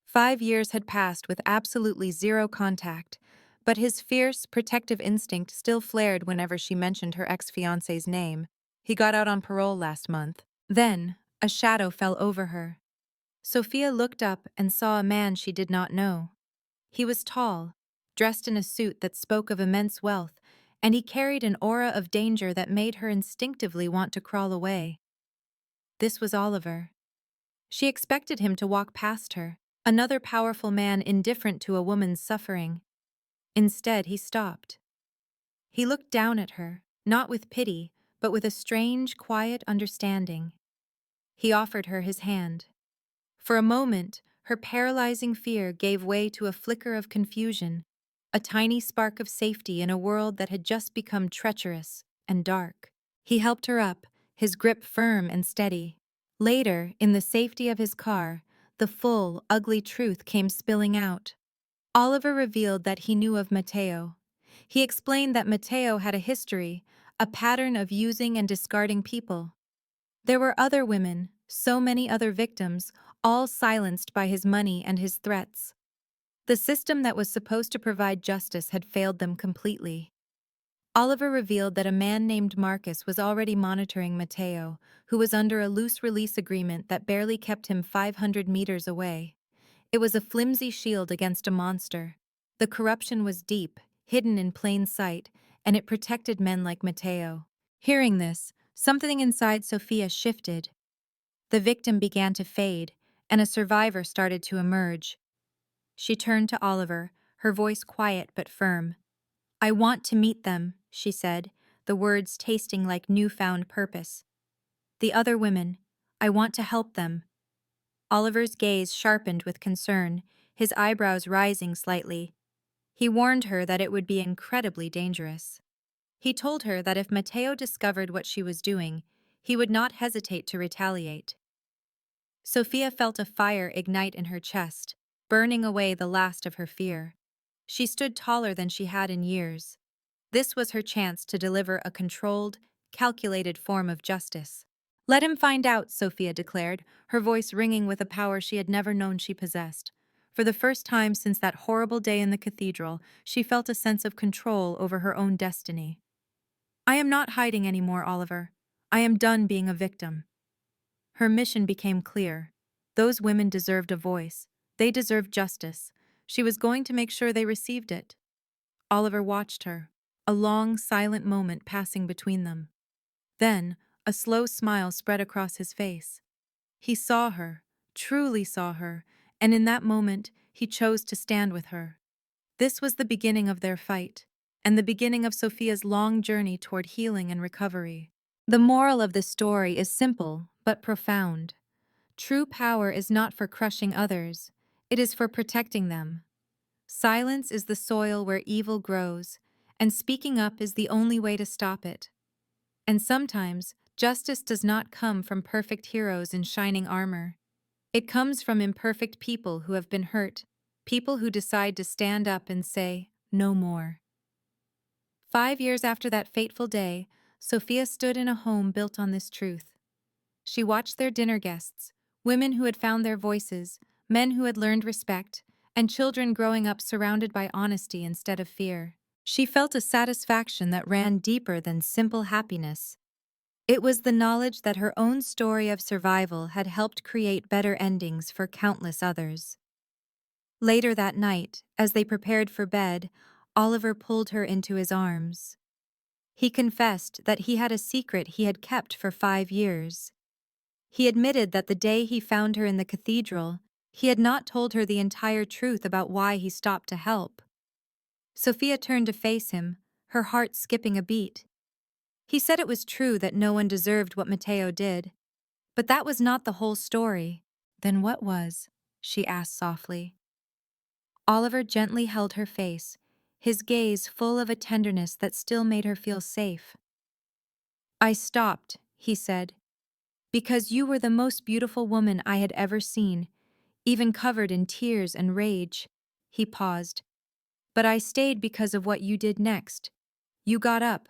5 years had passed with absolutely zero contact, but his fierce, protective instinct still flared whenever she mentioned her ex-fiancé's name. He got out on parole last month. Then, a shadow fell over her. Sophia looked up and saw a man she did not know. He was tall, dressed in a suit that spoke of immense wealth, and he carried an aura of danger that made her instinctively want to crawl away. This was Oliver. She expected him to walk past her, another powerful man indifferent to a woman's suffering. Instead, he stopped. He looked down at her, not with pity, but with a strange, quiet understanding. He offered her his hand. For a moment, her paralyzing fear gave way to a flicker of confusion, a tiny spark of safety in a world that had just become treacherous and dark. He helped her up, his grip firm and steady. Later, in the safety of his car, the full, ugly truth came spilling out. Oliver revealed that he knew of Matteo. He explained that Matteo had a history, a pattern of using and discarding people. There were other women, so many other victims, all silenced by his money and his threats. The system that was supposed to provide justice had failed them completely. Oliver revealed that a man named Marcus was already monitoring Matteo, who was under a loose release agreement that barely kept him 500 meters away. It was a flimsy shield against a monster. The corruption was deep, hidden in plain sight, and it protected men like Matteo. Hearing this, something inside Sophia shifted. The victim began to fade, and a survivor started to emerge. She turned to Oliver, her voice quiet but firm. I want to meet them, she said, the words tasting like newfound purpose. The other women, I want to help them. Oliver's gaze sharpened with concern, his eyebrows rising slightly. He warned her that it would be incredibly dangerous. He told her that if Matteo discovered what she was doing, he would not hesitate to retaliate. Sophia felt a fire ignite in her chest, burning away the last of her fear. She stood taller than she had in years. This was her chance to deliver a controlled, calculated form of justice. Let him find out, Sophia declared, her voice ringing with a power she had never known she possessed. For the first time since that horrible day in the cathedral, she felt a sense of control over her own destiny. I am not hiding anymore, Oliver. I am done being a victim. Her mission became clear. Those women deserved a voice. They deserved justice. She was going to make sure they received it. Oliver watched her, a long, silent moment passing between them. Then, a slow smile spread across his face. He saw her, truly saw her, and in that moment, he chose to stand with her. This was the beginning of their fight, and the beginning of Sophia's long journey toward healing and recovery. The moral of the story is simple, but profound. True power is not for crushing others, it is for protecting them. Silence is the soil where evil grows, and speaking up is the only way to stop it. And sometimes, justice does not come from perfect heroes in shining armor. It comes from imperfect people who have been hurt, people who decide to stand up and say, "No more." 5 years after that fateful day, Sophia stood in a home built on this truth. She watched their dinner guests, women who had found their voices, men who had learned respect, and children growing up surrounded by honesty instead of fear. She felt a satisfaction that ran deeper than simple happiness. It was the knowledge that her own story of survival had helped create better endings for countless others. Later that night, as they prepared for bed, Oliver pulled her into his arms. He confessed that he had a secret he had kept for 5 years. He admitted that the day he found her in the cathedral, he had not told her the entire truth about why he stopped to help. Sophia turned to face him, her heart skipping a beat. He said it was true that no one deserved what Matteo did, but that was not the whole story. Then what was? She asked softly. Oliver gently held her face, his gaze full of a tenderness that still made her feel safe. I stopped, he said, because you were the most beautiful woman I had ever seen, even covered in tears and rage. He paused. But I stayed because of what you did next. You got up.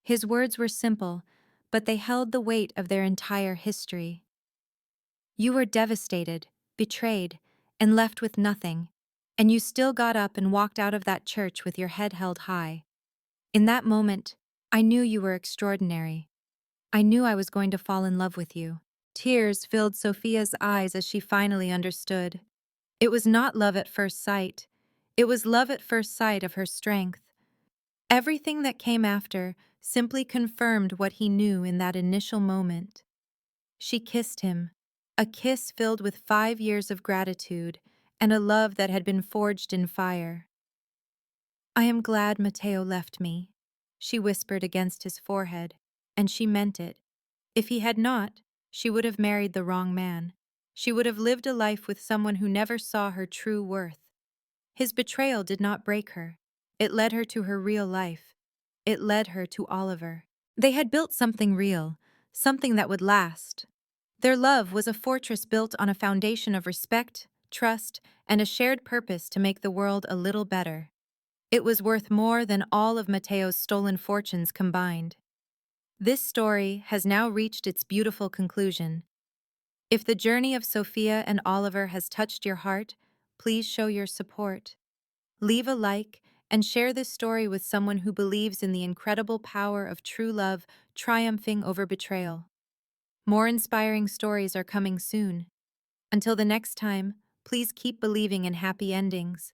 His words were simple, but they held the weight of their entire history. You were devastated, betrayed, and left with nothing, and you still got up and walked out of that church with your head held high. In that moment, I knew you were extraordinary. I knew I was going to fall in love with you. Tears filled Sophia's eyes as she finally understood. It was not love at first sight. It was love at first sight of her strength. Everything that came after simply confirmed what he knew in that initial moment. She kissed him, a kiss filled with 5 years of gratitude and a love that had been forged in fire. I am glad Matteo left me, she whispered against his forehead, and she meant it. If he had not, she would have married the wrong man. She would have lived a life with someone who never saw her true worth. His betrayal did not break her. It led her to her real life. It led her to Oliver. They had built something real, something that would last. Their love was a fortress built on a foundation of respect, trust, and a shared purpose to make the world a little better. It was worth more than all of Matteo's stolen fortunes combined. This story has now reached its beautiful conclusion. If the journey of Sophia and Oliver has touched your heart, please show your support. Leave a like and share this story with someone who believes in the incredible power of true love triumphing over betrayal. More inspiring stories are coming soon. Until the next time, please keep believing in happy endings.